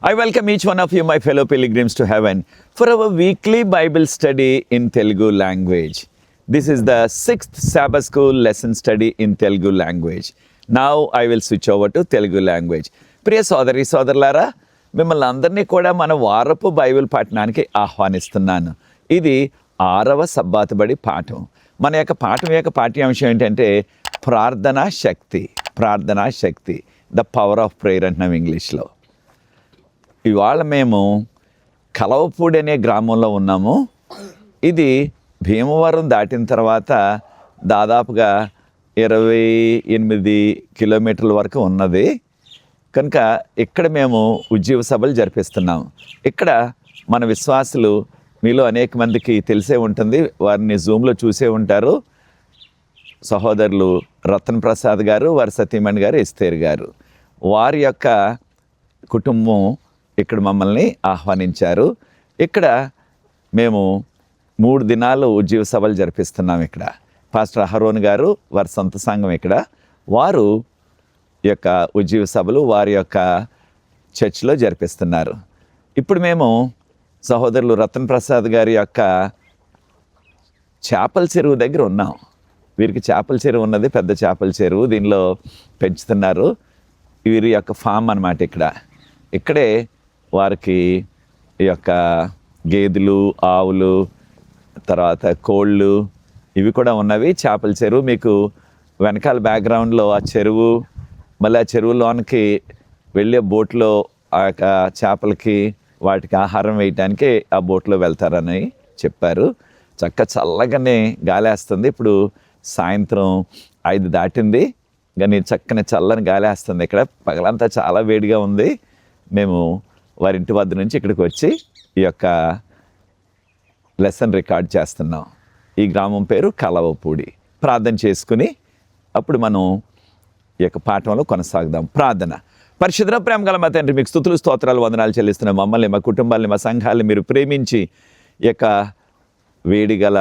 I welcome each one of you, my fellow pilgrims to heaven, for our weekly Bible study in Telugu language. This is the 6th Sabbath School lesson study in Telugu language. Now I will switch over to Telugu language. ప్రియ సోదరి సోదరులారా, మిమ్మల్ని అందరినీ కూడా మన వారపు Bible పఠనానికి ఆహ్వానిస్తున్నాను. ఇది 6వ సబ్బాతు బడి పాఠం. మన యొక్క పాఠం యొక్క పాఠ్యాంశం ఏంటంటే ప్రార్థనా శక్తి, ద పవర్ ఆఫ్ ప్రేయర్ అంటున్నాం ఇంగ్లీష్లో. ఇవాళ మేము కలవపూడి అనే గ్రామంలో ఉన్నాము. ఇది భీమవరం దాటిన తర్వాత దాదాపుగా 28 కిలోమీటర్ల వరకు ఉన్నది. కనుక ఇక్కడ మేము ఉజ్జీవ సభలు జరిపిస్తున్నాము. ఇక్కడ మన విశ్వాసులు మీలో అనేక మందికి తెలిసే ఉంటుంది, వారిని జూమ్లో చూసే ఉంటారు. సహోదరులు రతన్ ప్రసాద్ గారు, వారి సతీమణి గారు ఎస్తేర్ గారు, వారి యొక్క కుటుంబం ఇక్కడ మమ్మల్ని ఆహ్వానించారు. ఇక్కడ మేము 3 దినాలు ఉజ్జీవ సభలు జరిపిస్తున్నాం. ఇక్కడ పాస్టర్ అహరోన్ గారు, వారి సొంత సంఘం ఇక్కడ, వారు ఈ యొక్క ఉజ్జీవ సభలు వారి యొక్క చర్చ్లో జరిపిస్తున్నారు. ఇప్పుడు మేము సహోదరులు రతన్ ప్రసాద్ గారి యొక్క చేపల చెరువు దగ్గర ఉన్నాం. వీరికి చేపల చెరువు ఉన్నది, పెద్ద చేపల చెరువు, దీనిలో పెంచుతున్నారు. వీరి యొక్క ఫామ్ అన్నమాట. ఇక్కడే వారికి ఈ యొక్క గేదెలు, ఆవులు, తర్వాత కోళ్ళు ఇవి కూడా ఉన్నవి. చేపల చెరువు మీకు వెనకాల బ్యాక్గ్రౌండ్లో ఆ చెరువు, మళ్ళీ ఆ చెరువులోనికి వెళ్ళే బోట్లో ఆ యొక్క చేపలకి వాటికి ఆహారం వేయటానికి ఆ బోట్లో వెళ్తారని చెప్పారు. చల్లగానే గాలేస్తుంది. ఇప్పుడు సాయంత్రం 5 దాటింది, కానీ చక్కని చల్లని గాలేస్తుంది. ఇక్కడ పగలంతా చాలా వేడిగా ఉంది. మేము వారి ఇంటి వద్ద నుంచి ఇక్కడికి వచ్చి ఈ యొక్క లెసన్ రికార్డ్ చేస్తున్నాం. ఈ గ్రామం పేరు కలవపూడి. ప్రార్థన చేసుకుని అప్పుడు మనం ఈ యొక్క పాఠంలో కొనసాగుదాం. ప్రార్థన. పరిశుద్ధ ప్రేమ గల మా తండ్రి, మీకు స్తుతులు స్తోత్రాలు వందనాలు చెల్లిస్తున్నాం. మమ్మల్ని, మా కుటుంబాలని, మా సంఘాలని మీరు ప్రేమించి ఈ యొక్క వేడిగల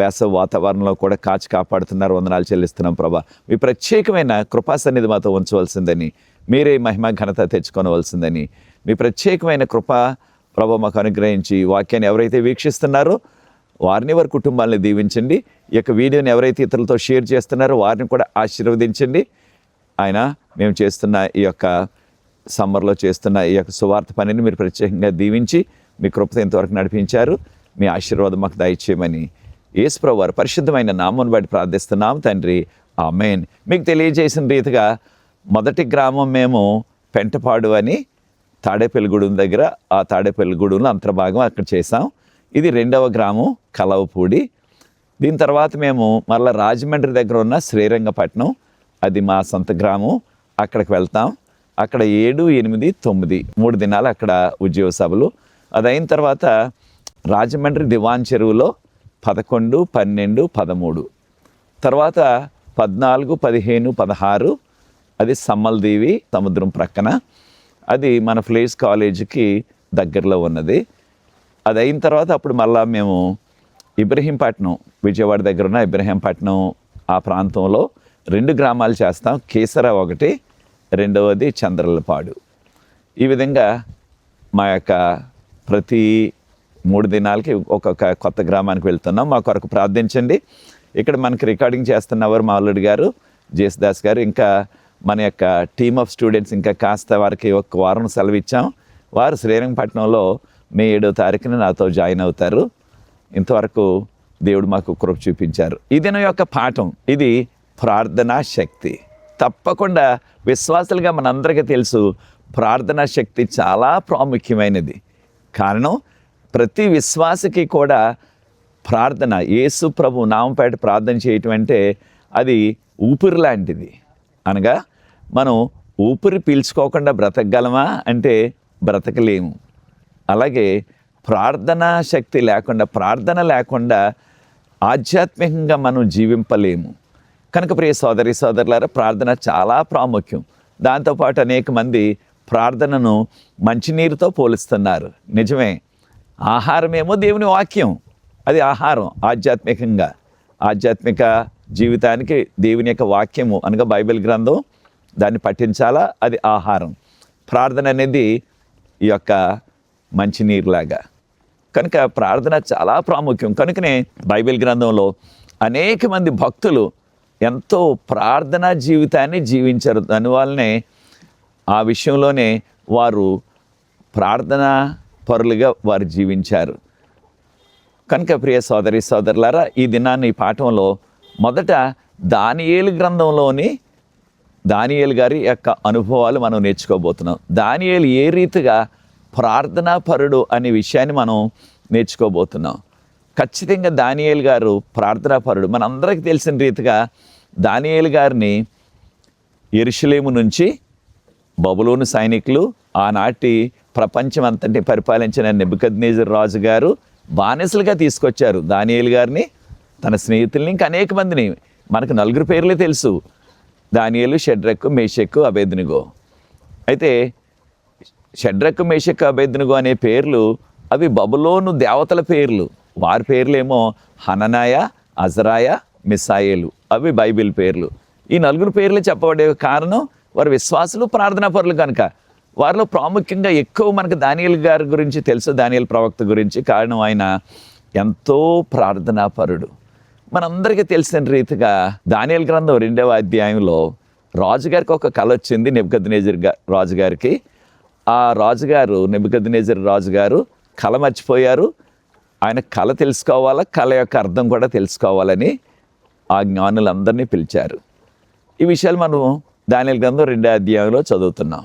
వేసవి వాతావరణంలో కూడా కాచి కాపాడుతున్నారు. వందనాలు చెల్లిస్తున్నాం ప్రభా. మీ ప్రత్యేకమైన కృపా సన్నిధి మాతో ఉంచవలసిందని, మీరే మహిమ ఘనత తెచ్చుకోవలసిందని, మీ ప్రత్యేకమైన కృప ప్రభా మాకు అనుగ్రహించి వాక్యాన్ని ఎవరైతే వీక్షిస్తున్నారో వారిని, వారి కుటుంబాలని దీవించండి. ఈ యొక్క వీడియోని ఎవరైతే ఇతరులతో షేర్ చేస్తున్నారో వారిని కూడా ఆశీర్వదించండి. ఆయన మేము చేస్తున్న ఈ యొక్క సమ్మర్లో చేస్తున్న ఈ యొక్క సువార్త పనిని మీరు ప్రత్యేకంగా దీవించి మీ కృపతో ఇంతవరకు నడిపించారు. మీ ఆశీర్వాదం మాకు దయచేయమని యేసు ప్రభువు వారి పరిశుద్ధమైన నామమును బట్టి ప్రార్థిస్తున్నాం తండ్రి, ఆమేన్. మీకు తెలియజేసిన రీతిగా మొదటి గ్రామం మేము పెంటపాడు అని తాడేపల్లిగూడెం దగ్గర, ఆ తాడేపల్లిగూడెంలో అంతర్భాగం అక్కడ చేసాం. ఇది 2వ గ్రామం కలవపూడి. దీని తర్వాత మేము మళ్ళీ రాజమండ్రి దగ్గర ఉన్న శ్రీరంగపట్నం, అది మా సొంత గ్రామం, అక్కడికి వెళ్తాం. అక్కడ 7, 8, 9 3 దినాలు అక్కడ ఉద్యోగ సభలు. అది అయిన తర్వాత రాజమండ్రి దివాన్ చెరువులో 11, 12, 13, తర్వాత 14, 15, 16 అది సమ్మల్దీవి సముద్రం ప్రక్కన, అది మన ఫ్లేస్ కాలేజీకి దగ్గరలో ఉన్నది. అది అయిన తర్వాత అప్పుడు మళ్ళా మేము ఇబ్రహీంపట్నం, విజయవాడ దగ్గర ఉన్న ఇబ్రహీంపట్నం ఆ ప్రాంతంలో 2 గ్రామాలు చేస్తాం. కేసర ఒకటి, 2వది చంద్రలపాడు. ఈ విధంగా మా యొక్క ప్రతి 3 దినాలకి ఒక్కొక్క కొత్త గ్రామానికి వెళ్తున్నాం. మా కొరకు ప్రార్థించండి. ఇక్కడ మనకి రికార్డింగ్ చేస్తున్నవారు మా అల్లుడు గారు, జేసుదాస్ గారు, ఇంకా మన యొక్క టీమ్ ఆఫ్ స్టూడెంట్స్ ఇంకా కాస్త వారికి 1 వారం సెలవు ఇచ్చాం. వారు శ్రీరంగపట్నంలో మే 7వ తారీఖున నాతో జాయిన్ అవుతారు. ఇంతవరకు దేవుడు మాకు కృప చూపించారు. ఈ దినం యొక్క పాఠం ఇది ప్రార్థనా శక్తి. తప్పకుండా విశ్వాసులుగా మనందరికీ తెలుసు, ప్రార్థనా శక్తి చాలా ప్రాముఖ్యమైనది. కారణం ప్రతి విశ్వాసకి కూడా ప్రార్థన, యేసు ప్రభు నామపేట ప్రార్థన చేయటం అంటే అది ఊపిరి లాంటిది. అనగా మనం ఊపిరి పీల్చుకోకుండా బ్రతకగలమా అంటే బ్రతకలేము. అలాగే ప్రార్థనా శక్తి లేకుండా, ప్రార్థన లేకుండా ఆధ్యాత్మికంగా మనం జీవింపలేము. కనుక ప్రియ సోదరి సోదరులారా, ప్రార్థన చాలా ప్రాముఖ్యం. దాంతోపాటు అనేక మంది ప్రార్థనను మంచినీరుతో పోలుస్తున్నారు. నిజమే, ఆహారమేమో దేవుని వాక్యం, అది ఆహారం. ఆధ్యాత్మిక జీవితానికి దేవుని యొక్క వాక్యము అనగా బైబిల్ గ్రంథం, దాన్ని పఠించాలా, అది ఆహారం. ప్రార్థన అనేది ఈ యొక్క మంచినీరులాగా. కనుక ప్రార్థన చాలా ప్రాముఖ్యం. కనుకనే బైబిల్ గ్రంథంలో అనేక మంది భక్తులు ఎంతో ప్రార్థనా జీవితాన్ని జీవించారు. దానివల్లనే ఆ విషయంలోనే వారు ప్రార్థనా పరులుగా వారు జీవించారు. కనుక ప్రియ సోదరి సోదరులారా, ఈ దినాన్ని ఈ పాఠంలో మొదట దానియేలు గ్రంథంలోని దానియేలు గారి యొక్క అనుభవాలు మనం నేర్చుకోబోతున్నాం. దానియేలు ఏ రీతిగా ప్రార్థనా పరుడు అనే విషయాన్ని మనం నేర్చుకోబోతున్నాం. ఖచ్చితంగా దానియేలు గారు ప్రార్థనా పరుడు. మనందరికీ తెలిసిన రీతిగా దానియేలు గారిని యెరూషలేము నుంచి బబులోను సైనికులు, ఆనాటి ప్రపంచం అంతటి పరిపాలించిన నెబుకద్నెజర్ రాజు గారు బానిసలుగా తీసుకొచ్చారు. దానియేలు గారిని, తన స్నేహితుల్ని, ఇంకా అనేక మందిని. మనకు 4 పేర్లే తెలుసు: దానియేలు, షడ్రకు, మేషక్కు, అబేద్నెగో. అయితే షడ్రకు, మేషక్కు, అబేద్నెగో అనే పేర్లు అవి బబులోను దేవతల పేర్లు. వారి పేర్లేమో హననాయ, అజరాయ, మిసాయేలు. అవి బైబిల్ పేర్లు. ఈ 4 పేర్లు చెప్పబడే కారణం వారు విశ్వాసులు, ప్రార్థనా పరులు కనుక. వారిలో ప్రాముఖ్యంగా ఎక్కువ మనకు దానియేలు గారి గురించి తెలుసు, దానియేలు ప్రవక్త గురించి. కారణం ఆయన ఎంతో ప్రార్థనా పరుడు. మనందరికీ తెలిసిన రీతిగా దానియేలు గ్రంథం 2వ అధ్యాయంలో రాజుగారికి ఒక కల వచ్చింది, నెబుకద్నెజర్ రాజుగారికి. ఆ రాజుగారు, నెబుకద్నెజర్ రాజుగారు కల మర్చిపోయారు. ఆయన కళ తెలుసుకోవాలా, కళ యొక్క అర్థం కూడా తెలుసుకోవాలని ఆ జ్ఞానులందరినీ పిలిచారు. ఈ విషయాలు మనం దానియేలు గ్రంథం 2వ అధ్యాయంలో చదువుతున్నాం.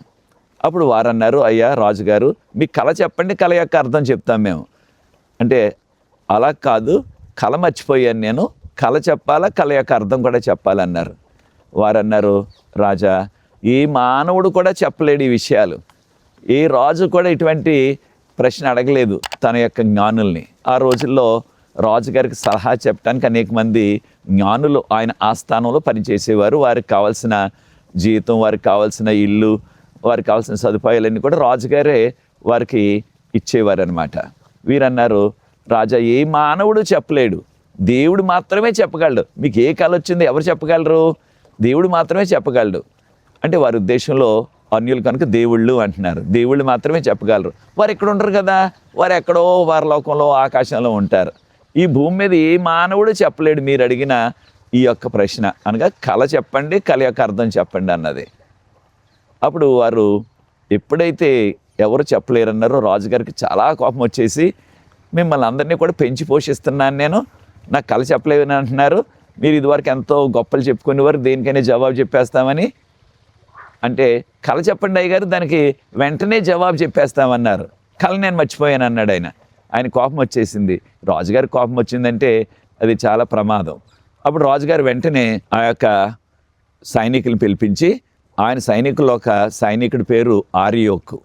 అప్పుడు వారు అన్నారు, అయ్యా రాజుగారు, మీ కళ చెప్పండి, కళ యొక్క అర్థం చెప్తాం మేము. అంటే అలా కాదు, కళ మర్చిపోయాను నేను, కళ చెప్పాలా, కళ యొక్క అర్థం కూడా చెప్పాలన్నారు. వారు అన్నారు, రాజా, ఏ మానవుడు కూడా చెప్పలేడు ఈ విషయాలు. ఏ రాజు కూడా ఇటువంటి ప్రశ్న అడగలేదు తన యొక్క జ్ఞానుల్ని. ఆ రోజుల్లో రాజుగారికి సలహా చెప్పడానికి అనేక మంది జ్ఞానులు ఆయన ఆస్థానంలో పనిచేసేవారు. వారికి కావాల్సిన జీతం, వారికి కావాల్సిన ఇల్లు, వారికి కావాల్సిన సదుపాయాలన్నీ కూడా రాజుగారే వారికి ఇచ్చేవారు అనమాట. వీరన్నారు, రాజా, ఏ మానవుడు చెప్పలేడు, దేవుడు మాత్రమే చెప్పగలడు. మీకు ఏ కళ వచ్చిందో ఎవరు చెప్పగలరు? దేవుడు మాత్రమే చెప్పగలడు. అంటే వారి ఉద్దేశంలో అన్యులు కనుక దేవుళ్ళు అంటున్నారు. దేవుళ్ళు మాత్రమే చెప్పగలరు. వారు ఎక్కడ ఉంటారు కదా, వారు ఎక్కడో వారి లోకంలో, ఆకాశంలో ఉంటారు. ఈ భూమి మీద ఏ మానవుడు చెప్పలేడు మీరు అడిగిన ఈ యొక్క ప్రశ్న. అనగా కళ చెప్పండి, కళ యొక్క అర్థం చెప్పండి అన్నది. అప్పుడు వారు ఎప్పుడైతే ఎవరు చెప్పలేరన్నారో రాజుగారికి చాలా కోపం వచ్చేసి, మిమ్మల్ని అందరినీ కూడా పెంచి పోషిస్తున్నాను నేను, నాకు కళ చెప్పలేదని అంటున్నారు. మీరు ఇదివరకు ఎంతో గొప్పలు చెప్పుకునేవారు, దేనికైనా జవాబు చెప్పేస్తామని. అంటే కళ చెప్పండి అయ్యగారు, దానికి వెంటనే జవాబు చెప్పేస్తామన్నారు. కళ నేను మర్చిపోయాను అన్నాడు ఆయన. ఆయన కోపం వచ్చేసింది. రాజుగారి కోపం వచ్చిందంటే అది చాలా ప్రమాదం. అప్పుడు రాజుగారు వెంటనే ఆ యొక్క సైనికులు పిలిపించి, ఆయన సైనికుల్లో ఒక సైనికుడి పేరు ఆరియోకు,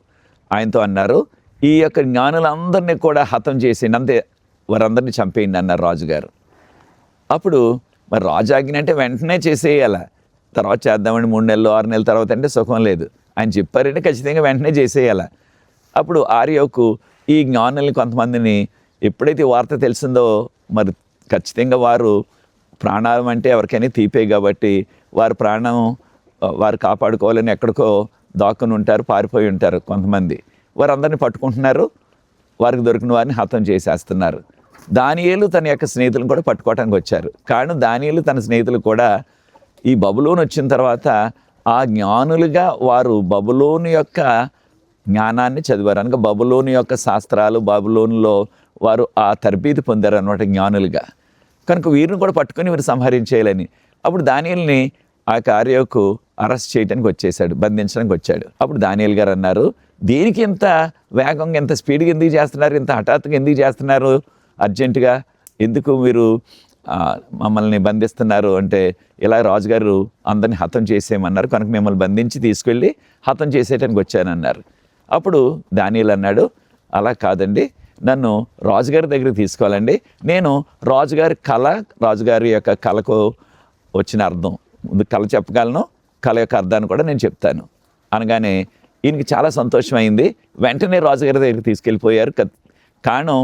ఆయనతో అన్నారు, ఈ యొక్క జ్ఞానులందరినీ కూడా హతం చేసేయండి, అంతే, వారందరినీ చంపేయండి అన్నారు రాజుగారు. అప్పుడు మరి రాజు ఆజ్ఞ అంటే వెంటనే చేసేయాల, తర్వాత చేద్దామండి 3 నెలలు 6 నెలల తర్వాత అంటే సుఖం లేదు. ఆయన చెప్పారంటే ఖచ్చితంగా వెంటనే చేసేయాల. అప్పుడు ఆరియోకు ఈ జ్ఞానుల్ని కొంతమందిని ఎప్పుడైతే వార్త తెలిసిందో, మరి ఖచ్చితంగా వారు ప్రాణాలు అంటే ఎవరికైనా తీపే కాబట్టి వారి ప్రాణం వారు కాపాడుకోవాలని ఎక్కడికో దాక్కుని ఉంటారు, పారిపోయి ఉంటారు కొంతమంది. వారందరినీ పట్టుకుంటున్నారు, వారికి దొరికిన వారిని హతం చేసేస్తున్నారు. దానియేలు తన యొక్క స్నేహితులను కూడా పట్టుకోవడానికి వచ్చారు. కానీ దానియేలు తన స్నేహితులు కూడా ఈ బబులోను వచ్చిన తర్వాత ఆ జ్ఞానులుగా వారు బబులోను యొక్క జ్ఞానాన్ని చదివారు. అనగా బబులోను యొక్క శాస్త్రాలు, బబులోనులో వారు ఆ తరబీదు పొందారు అన్నమాట జ్ఞానులుగా. కనుక వీరిని కూడా పట్టుకొని వీరు సంహరించేయాలని. అప్పుడు దానియేలుని ఆ కార్యకు అరెస్ట్ చేయడానికి వచ్చేసాడు, బంధించడానికి వచ్చాడు. అప్పుడు దానియేలు గారు అన్నారు, దేనికి ఇంత వేగంగా, ఇంత స్పీడ్గా ఎందుకు చేస్తున్నారు, ఇంత హఠాత్తుగా ఎందుకు చేస్తున్నారు, అర్జెంటుగా ఎందుకు మీరు మమ్మల్ని బంధిస్తున్నారు అంటే, ఇలా రాజుగారు అందరినీ హతం చేసేయమన్నారు, కనుక మిమ్మల్ని బంధించి తీసుకెళ్ళి హతం చేసేయడానికి వచ్చానన్నారు. అప్పుడు దానియేలు అన్నాడు, అలా కాదండి, నన్ను రాజుగారి దగ్గరికి తీసుకోవాలండి, నేను రాజుగారి కళ, రాజుగారి యొక్క కళకు వచ్చిన అర్థం, ముందు కళ చెప్పగలను, కళ యొక్క అర్థాన్ని కూడా నేను చెప్తాను అనగానే ఈయనకి చాలా సంతోషమైంది. వెంటనే రాజుగారి దగ్గరికి తీసుకెళ్ళిపోయారు. కారణం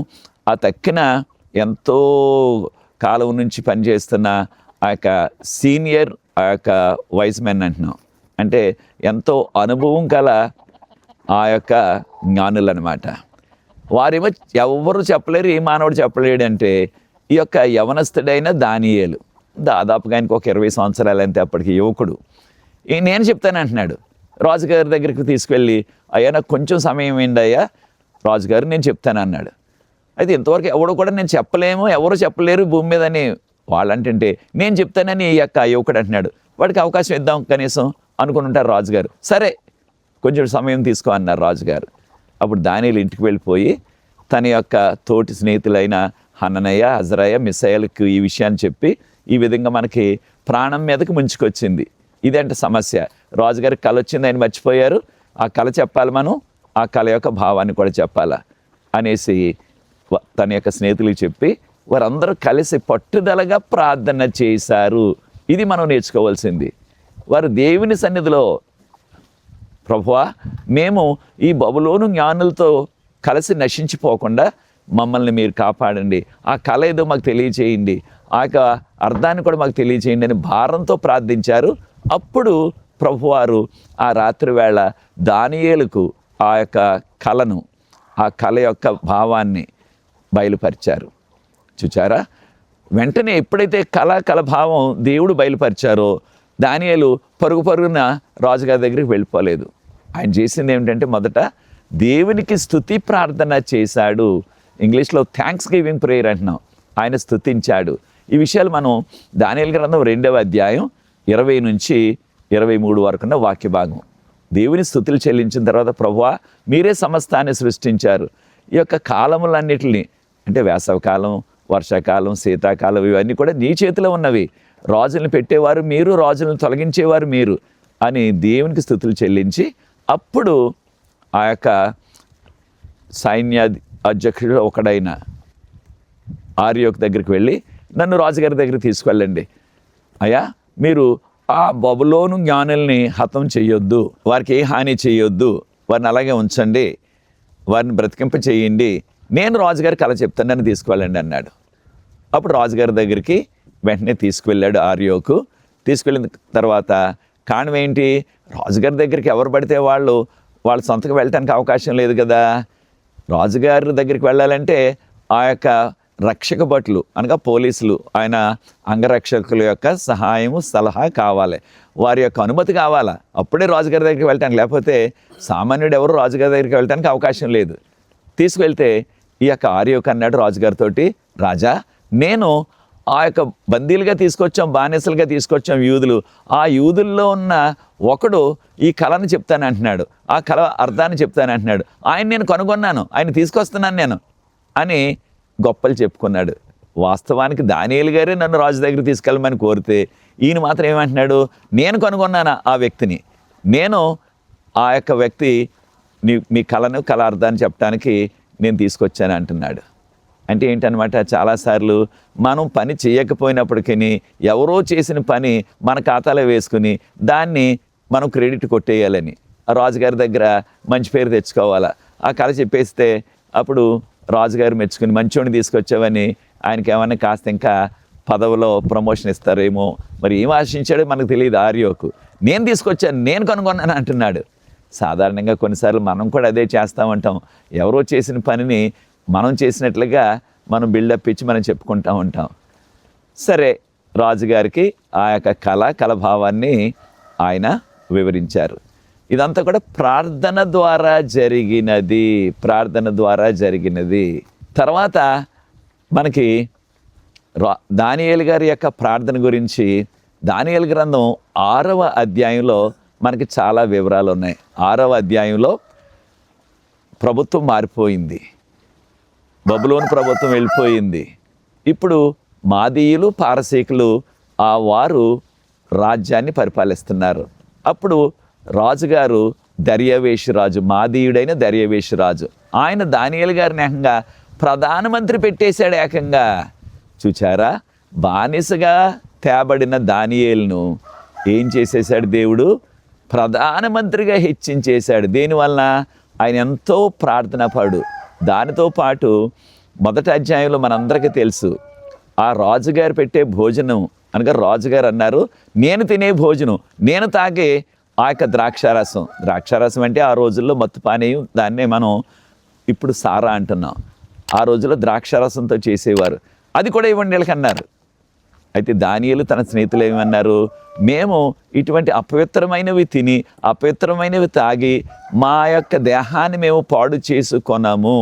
ఆ తక్కిన ఎంతో కాలం నుంచి పనిచేస్తున్న ఆ యొక్క సీనియర్, ఆ యొక్క వైస్ మెన్ అంటున్నాం, అంటే ఎంతో అనుభవం గల ఆ యొక్క జ్ఞానులు అనమాట. వారేమో ఎవరు చెప్పలేరు, ఏ మానవుడు చెప్పలేడు అంటే ఈ యొక్క యవనస్తుడైన దానియేలు. దాదాపుగా ఆయనకు ఒక 20 సంవత్సరాలు అంతే, అప్పటికి యువకుడు. నేను చెప్తాను అంటున్నాడు. రాజుగారి దగ్గరికి తీసుకెళ్ళి, అయ్యా నాకు కొంచెం సమయం ఏంటి అయ్యా రాజుగారు, నేను చెప్తాను అన్నాడు. అయితే ఇంతవరకు ఎవడు కూడా నేను చెప్పలేము, ఎవరు చెప్పలేరు భూమి మీద అని వాళ్ళంటే నేను చెప్తానని ఈ యొక్క యువకుడు అంటున్నాడు. వాడికి అవకాశం ఇద్దాం కనీసం అనుకుని ఉంటారు రాజుగారు. సరే కొంచెం సమయం తీసుకో అన్నారు రాజుగారు. అప్పుడు దానియేలు ఇంటికి వెళ్ళిపోయి తన యొక్క తోటి స్నేహితులైన హననయ్య, అజరయ్య, మిషాయేలుకు ఈ విషయాన్ని చెప్పి, ఈ విధంగా మనకి ప్రాణం మీదకి ముంచుకొచ్చింది. ఇదంటే సమస్య. రాజుగారికి కళ వచ్చింది, ఆయన మర్చిపోయారు. ఆ కళ చెప్పాలి మనం, ఆ కళ యొక్క భావాన్ని కూడా చెప్పాలా అనేసి తన యొక్క స్నేహితులకు చెప్పి వారందరూ కలిసి పట్టుదలగా ప్రార్థన చేశారు. ఇది మనం నేర్చుకోవాల్సింది. వారు దేవుని సన్నిధిలో, ప్రభువా మేము ఈ బబులోను జ్ఞానులతో కలిసి నశించిపోకుండా మమ్మల్ని మీరు కాపాడండి, ఆ కళ ఏదో మాకు తెలియచేయండి, ఆ యొక్క అర్థాన్ని కూడా మాకు తెలియచేయండి అని భారంతో ప్రార్థించారు. అప్పుడు ప్రభువారు ఆ రాత్రి వేళ దానియేలుకు ఆ యొక్క కళను, ఆ కళ యొక్క భావాన్ని బయలుపరిచారు. చూచారా, వెంటనే ఎప్పుడైతే కళ భావం దేవుడు బయలుపరిచారో దానియేలు పరుగున రాజుగారి దగ్గరికి వెళ్ళిపోలేదు. ఆయన చేసింది ఏమిటంటే మొదట దేవునికి స్తుతి ప్రార్థన చేశాడు. ఇంగ్లీష్లో థ్యాంక్స్ గివింగ్ ప్రేయర్ అంటున్నాం. ఆయన స్తుతించాడు. ఈ విషయాలు మనం దానియేలు గ్రంథం 2వ అధ్యాయం 20 నుంచి 23 వరకున్న వాక్య భాగం. దేవుని స్తుతులు చెల్లించిన తర్వాత, ప్రభువా మీరే సమస్తాన్ని సృష్టించారు, ఈ యొక్క కాలములన్నిటిని అంటే వేసవకాలం, వర్షాకాలం, శీతాకాలం ఇవన్నీ కూడా నీ చేతిలో ఉన్నవి, రాజులను పెట్టేవారు మీరు, రాజులను తొలగించేవారు మీరు అని దేవునికి స్తుతులు చెల్లించి అప్పుడు ఆ యొక్క సైన్య అధ్యక్షుడు ఒకడైన ఆర్యోక్ దగ్గరికి వెళ్ళి, నన్ను రాజుగారి దగ్గరికి తీసుకెళ్ళండి, అయ్యా మీరు ఆ బబులోను జ్ఞానుల్ని హతం చేయొద్దు, వారికి ఏ హాని చేయొద్దు, వారిని అలాగే ఉంచండి, వారిని బ్రతికింప చేయండి, నేను రాజుగారి కళ చెప్తాను, నన్ను తీసుకువెళ్ళండి అన్నాడు. అప్పుడు రాజుగారి దగ్గరికి వెంటనే తీసుకువెళ్ళాడు ఆర్యోకు. తీసుకెళ్ళిన తర్వాత కారణం ఏంటి, రాజుగారి దగ్గరికి ఎవరు పడితే వాళ్ళ సొంతకు వెళ్ళటానికి అవకాశం లేదు కదా. రాజుగారి దగ్గరికి వెళ్ళాలంటే ఆ యొక్క రక్షక భటులు అనగా పోలీసులు, ఆయన అంగరక్షకుల యొక్క సహాయము సలహా కావాలి, వారి యొక్క అనుమతి కావాలా, అప్పుడే రాజుగారి దగ్గరికి వెళ్ళటానికి, లేకపోతే సామాన్యుడు ఎవరు రాజుగారి దగ్గరికి వెళ్ళటానికి అవకాశం లేదు. తీసుకువెళ్తే ఈ యొక్క ఆర్యోక్ అన్నాడు రాజుగారితోటి, రాజా నేను ఆ యొక్క బందీలుగా తీసుకొచ్చాం, బానిసలుగా తీసుకొచ్చాం యూదులు, ఆ యూదుల్లో ఉన్న ఒకడు ఈ కళను చెప్తాను అంటున్నాడు, ఆ కళ అర్థాన్ని చెప్తాను అంటున్నాడు, ఆయన నేను కనుగొన్నాను, ఆయన తీసుకొస్తున్నాను నేను అని గొప్పలు చెప్పుకున్నాడు. వాస్తవానికి దానియేలు గారే నన్ను రాజు దగ్గరికి తీసుకెళ్ళమని కోరితే ఈయన మాత్రం ఏమంటున్నాడు, నేను కనుగొన్నాను ఆ వ్యక్తిని, నేను ఆ యొక్క వ్యక్తి మీ కళ అర్థాన్ని చెప్పడానికి నేను తీసుకొచ్చాను అంటున్నాడు. అంటే ఏంటనమాట, చాలాసార్లు మనం పని చేయకపోయినప్పటికీ ఎవరో చేసిన పని మన ఖాతాలో వేసుకుని దాన్ని మనం క్రెడిట్ కొట్టేయాలని, ఆ రాజుగారి దగ్గర మంచి పేరు తెచ్చుకోవాలా, ఆ కళ చెప్పేస్తే అప్పుడు రాజుగారు మెచ్చుకుని మంచోడిని తీసుకొచ్చావని ఆయనకి ఏమన్నా కాస్త ఇంకా పదవిలో ప్రమోషన్ ఇస్తారేమో, మరి ఏం ఆశించాడో మనకు తెలియదు. ఆర్యోకు నేను తీసుకొచ్చాను, నేను కనుగొన్నాను అంటున్నాడు. సాధారణంగా కొన్నిసార్లు మనం కూడా అదే చేస్తూ ఎవరో చేసిన పనిని మనం చేసినట్లుగా మనం బిల్డప్ ఇచ్చి మనం చెప్పుకుంటూ ఉంటాం. సరే, రాజుగారికి ఆ యొక్క కళ భావాన్ని ఆయన వివరించారు. ఇదంతా కూడా ప్రార్థన ద్వారా జరిగినది. తర్వాత మనకి దానియేలు గారి యొక్క ప్రార్థన గురించి దానియేలు గ్రంథం 6వ అధ్యాయంలో మనకి చాలా వివరాలు ఉన్నాయి. 6వ అధ్యాయంలో ప్రభుత్వం మారిపోయింది, బబులోను ప్రభుత్వం వెళ్ళిపోయింది. ఇప్పుడు మాదీయులు, పారసీకులు వారు రాజ్యాన్ని పరిపాలిస్తున్నారు. అప్పుడు రాజుగారు దర్యావేషు రాజు, మాదీయుడైన దర్యావేషు రాజు, ఆయన దానియేలు గారిని ఏకంగా ప్రధానమంత్రి పెట్టేశాడు. ఏకంగా చూచారా, బానిసగా తేబడిన దానియేలును ఏం చేసేశాడు దేవుడు, ప్రధానమంత్రిగా హెచ్చించేశాడు. దేనివలన, ఆయన ఎంతో ప్రార్థనాపరుడు. దానితో పాటు మొదటి అధ్యాయంలో మనందరికీ తెలుసు, ఆ రాజుగారు పెట్టే భోజనం అనగా రాజుగారు అన్నారు, నేను తినే భోజనం, నేను తాగే ఆ యొక్క ద్రాక్షారసం అంటే ఆ రోజుల్లో మత్తు పానీయం, దాన్నే మనం ఇప్పుడు సారా అంటున్నాం. ఆ రోజుల్లో ద్రాక్షారసంతో చేసేవారు. అది కూడా ఇవ్వండి వీళ్ళకి అన్నారు. అయితే దానియేలు తన స్నేహితులు ఏమన్నారు, మేము ఇటువంటి అపవిత్రమైనవి తిని అపవిత్రమైనవి తాగి మా యొక్క దేహాన్ని మేము పాడు చేసుకొనము.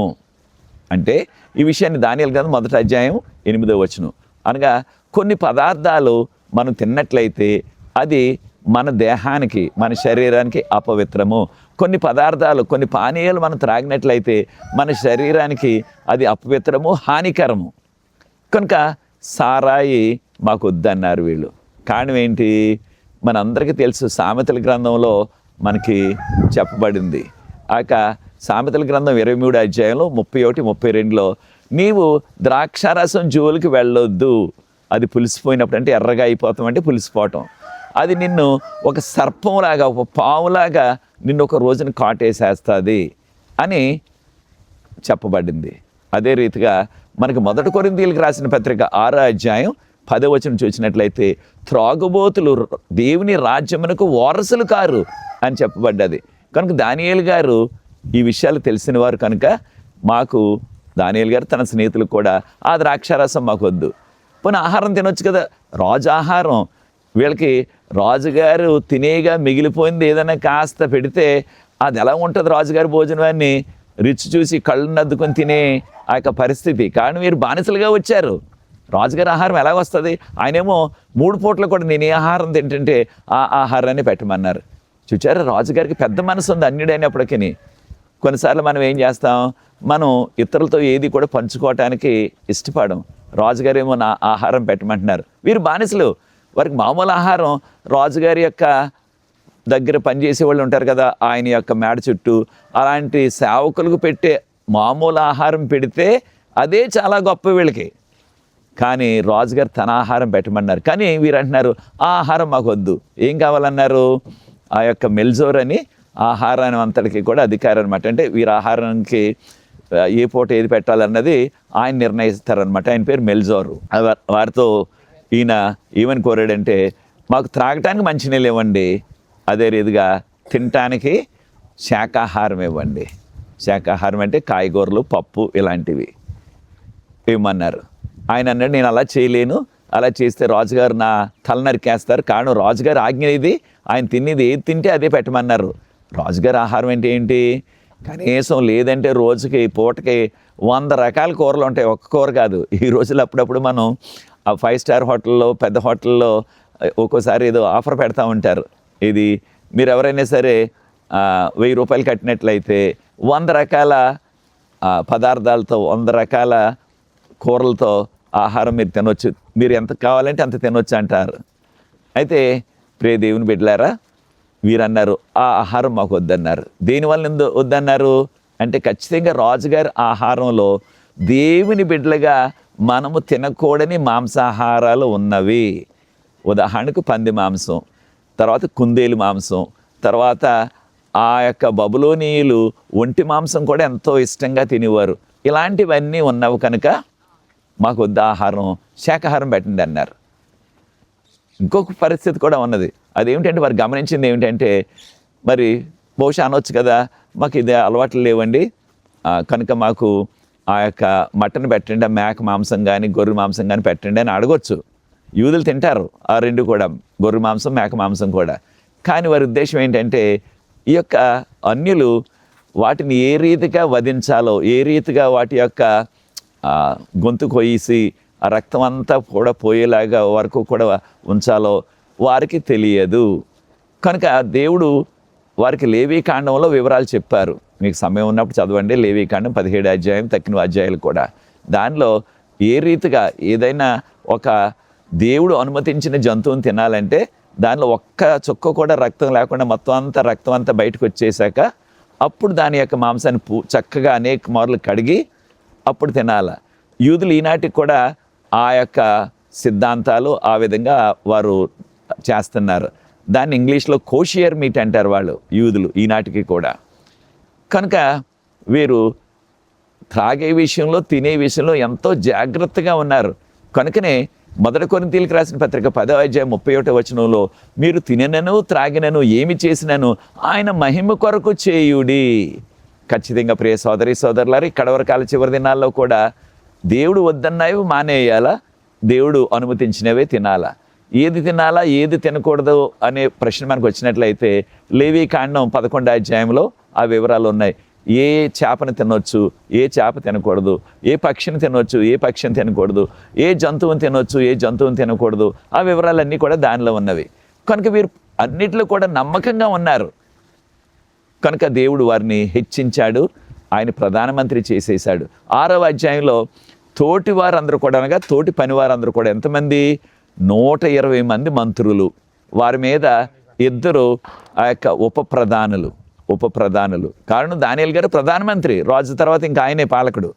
అంటే ఈ విషయాన్ని దానియేలు గ్రంథం 1వ అధ్యాయం 8వ వచనం. అనగా కొన్ని పదార్థాలు మనం తిన్నట్లయితే అది మన దేహానికి, మన శరీరానికి అపవిత్రము. కొన్ని పదార్థాలు, కొన్ని పానీయాలు మనం త్రాగినట్లయితే మన శరీరానికి అది అపవిత్రము, హానికరము. కనుక సారాయి మాకు వద్దన్నారు వీళ్ళు. కారణం ఏంటి? మనందరికీ తెలుసు, సామెతల గ్రంథంలో మనకి చెప్పబడింది. సామెతల గ్రంథం 23వ అధ్యాయంలో 31, 32లో నీవు ద్రాక్షారసం జోలికి వెళ్ళొద్దు, అది పులిసిపోయినప్పుడు, అంటే ఎర్రగా అయిపోతాం అంటే పులిసిపోవటం, అది నిన్ను ఒక సర్పంలాగా, ఒక పావులాగా నిన్ను ఒక రోజున కాటేసేస్తుంది అని చెప్పబడింది. అదే రీతిగా మనకి 1 కొరింథీయులకు రాసిన పత్రిక 6వ అధ్యాయం 10వ వచనం చూసినట్లయితే త్రాగుబోతులు దేవుని రాజ్యమునకు వారసులు కారు అని చెప్పబడ్డది. కనుక దానియేలు గారు ఈ విషయాలు తెలిసిన వారు కనుక మాకు, దానియేలు గారు తన స్నేహితులకు కూడా ఆ ద్రాక్షారసం మాకు వద్దు, పోనీ ఆహారం తినొచ్చు కదా, రాజు ఆహారం. వీళ్ళకి రాజుగారు తినేగా మిగిలిపోయింది ఏదైనా కాస్త పెడితే అది ఎలా ఉంటుంది రాజుగారి భోజనాన్ని రుచి చూసి కళ్ళు నద్దుకొని తినే ఆ యొక్క పరిస్థితి. కానీ మీరు బానిసలుగా వచ్చారు, రాజుగారి ఆహారం ఎలా వస్తుంది? ఆయనేమో 3 పూటలు కూడా నేను ఏ ఆహారం తింటుంటే ఆ ఆహారాన్ని పెట్టమన్నారు. చూచారు, రాజుగారికి పెద్ద మనసు ఉంది అన్యుడైనప్పటికీ. కొన్నిసార్లు మనం ఏం చేస్తాం, మనం ఇతరులతో ఏది కూడా పంచుకోవటానికి ఇష్టపడం. రాజుగారు ఏమో నా ఆహారం పెట్టమంటున్నారు. వీరు బానిసలు, వారికి మామూలు ఆహారం, రాజుగారి యొక్క దగ్గర పనిచేసే వాళ్ళు ఉంటారు కదా, ఆయన యొక్క మేడ చుట్టూ అలాంటి సేవకులకు పెట్టే మామూలు ఆహారం పెడితే అదే చాలా గొప్ప వీళ్ళకి. కానీ రాజుగారు తన ఆహారం పెట్టమన్నారు. కానీ వీరు అంటున్నారు ఆ ఆహారం మాకు వద్దు. ఏం కావాలన్నారు? ఆ యొక్క మెల్జోర్ అని ఆహారాన్ని అంతటికి కూడా అధికారం అనమాట. అంటే వీరి ఆహారానికి ఏ పూట ఏది పెట్టాలన్నది ఆయన నిర్ణయిస్తారనమాట. ఆయన పేరు మెల్జోరు. వారితో ఈయన ఏమని కోరాడంటే, మాకు త్రాగటానికి మంచినీళ్ళు ఇవ్వండి, అదే రీతిగా తినటానికి శాకాహారం ఇవ్వండి. శాకాహారం అంటే కాయగూరలు, పప్పు ఇలాంటివి ఇవ్వమన్నారు. ఆయన అన్నాడు, నేను అలా చేయలేను, అలా చేస్తే రాజుగారు నా తల నరికేస్తారు. కారణం రాజుగారు ఆజ్ఞ ఇది, ఆయన తినేది ఏది తింటే అదే పెట్టమన్నారు. రాజుగారి ఆహారం అంటే ఏంటి? కనీసం లేదంటే రోజుకి పూటకి 100 రకాల కూరలు ఉంటాయి, ఒక్క కూర కాదు. ఈ రోజులు అప్పుడప్పుడు మనం ఆ 5 స్టార్ హోటల్లో, పెద్ద హోటల్లో ఒక్కోసారి ఏదో ఆఫర్ పెడతా ఉంటారు. ఇది మీరు ఎవరైనా సరే 1000 రూపాయలు కట్టినట్లయితే 100 రకాల పదార్థాలతో, 100 రకాల కూరలతో ఆహారం మీరు తినొచ్చు, మీరు ఎంత కావాలంటే అంత తినొచ్చు అంటారు. అయితే ప్రియ దేవుని బిడ్డలారా, వీరన్నారు ఆ ఆహారం మాకు వద్దన్నారు. దేనివల్ల వద్దన్నారు అంటే, ఖచ్చితంగా రాజుగారి ఆహారంలో దేవుని బిడ్డలుగా మనము తినకూడని మాంసాహారాలు ఉన్నవి. ఉదాహరణకు పంది మాంసం, తర్వాత కుందేలు మాంసం, తర్వాత ఆ యొక్క బబులోనీయులు ఒంటి మాంసం కూడా ఎంతో ఇష్టంగా తినేవారు. ఇలాంటివన్నీ ఉన్నవి కనుక మాకు వద్ద ఆహారం, శాకాహారం పెట్టండి అన్నారు. ఇంకొక పరిస్థితి కూడా ఉన్నది. అదేమిటంటే వారు గమనించింది ఏమిటంటే, మరి బహుశా అనొచ్చు కదా, మాకు ఇది అలవాట్లు లేవండి, కనుక మాకు ఆ యొక్క మటన్ పెట్టండి, మేక మాంసం కానీ గొర్రె మాంసం కానీ పెట్టండి అని అడగొచ్చు. యూదులు తింటారు ఆ రెండు కూడా, గొర్రె మాంసం, మేక మాంసం కూడా. కానీ వారి ఉద్దేశం ఏంటంటే, ఈ యొక్క అన్యులు వాటిని ఏ రీతిగా వధించాలో, ఏ రీతిగా వాటి యొక్క గొంతు కొయ్యేసి ఆ రక్తం అంతా కూడా పోయేలాగా వరకు కూడా ఉంచాలో వారికి తెలియదు. కనుక దేవుడు వారికి లేవీకాండంలో వివరాలు చెప్పారు. మీకు సమయం ఉన్నప్పుడు చదవండి, లేవీకాండం 17వ అధ్యాయం, తక్కిన అధ్యాయాలు కూడా. దానిలో ఏ రీతిగా ఏదైనా ఒక దేవుడు అనుమతించిన జంతువుని తినాలంటే దానిలో ఒక్క చుక్క కూడా రక్తం లేకుండా మొత్తం రక్తం అంతా బయటకు వచ్చేసాక అప్పుడు దాని యొక్క మాంసాన్ని చక్కగా అనేక మార్లు కడిగి అప్పుడు తినాల. యూదులు ఈనాటికి కూడా ఆ యొక్క సిద్ధాంతాలు ఆ విధంగా వారు చేస్తున్నారు. దాన్ని ఇంగ్లీష్లో కోషియర్ మీట్ అంటారు వాళ్ళు, యూదులు ఈనాటికి కూడా. కనుక వీరు త్రాగే విషయంలో, తినే విషయంలో ఎంతో జాగ్రత్తగా ఉన్నారు. కనుకనే మొదటి కొరింథీయులకు రాసిన పత్రిక 10వ అధ్యాయం 31వ వచనంలో మీరు తిననను త్రాగినను ఏమి చేసినను ఆయన మహిమ కొరకు చేయుడి. ఖచ్చితంగా ప్రియ సోదరి సోదరులారు, ఇక్కడ వరకాల చివరి దినాల్లో కూడా దేవుడు వద్దన్నవి మానేయాలా, దేవుడు అనుమతించినవే తినాలా? ఏది తినాలా ఏది తినకూడదు అనే ప్రశ్న మనకు వచ్చినట్లయితే లేవీకాండం 11వ అధ్యాయంలో ఆ వివరాలు ఉన్నాయి. ఏ చేపను తినొచ్చు, ఏ చేప తినకూడదు, ఏ పక్షిని తినొచ్చు, ఏ పక్షిని తినకూడదు, ఏ జంతువుని తినొచ్చు, ఏ జంతువుని తినకూడదు, ఆ వివరాలన్నీ కూడా దానిలో ఉన్నవి. కనుక వీరు అన్నిట్లో కూడా నమ్మకంగా ఉన్నారు కనుక దేవుడు వారిని హెచ్చించాడు, ఆయన ప్రధానమంత్రి చేసేశాడు. 6వ అధ్యాయంలో తోటి వారందరూ కూడా అనగా తోటి పని వారందరూ కూడా ఎంతమంది? 120 మంది మంత్రులు, వారి మీద 2 ఆ యొక్క ఉప ప్రధానులు. కారణం దానియేలు గారు ప్రధానమంత్రి, రాజు తర్వాత ఇంకా ఆయనే పాలకుడు,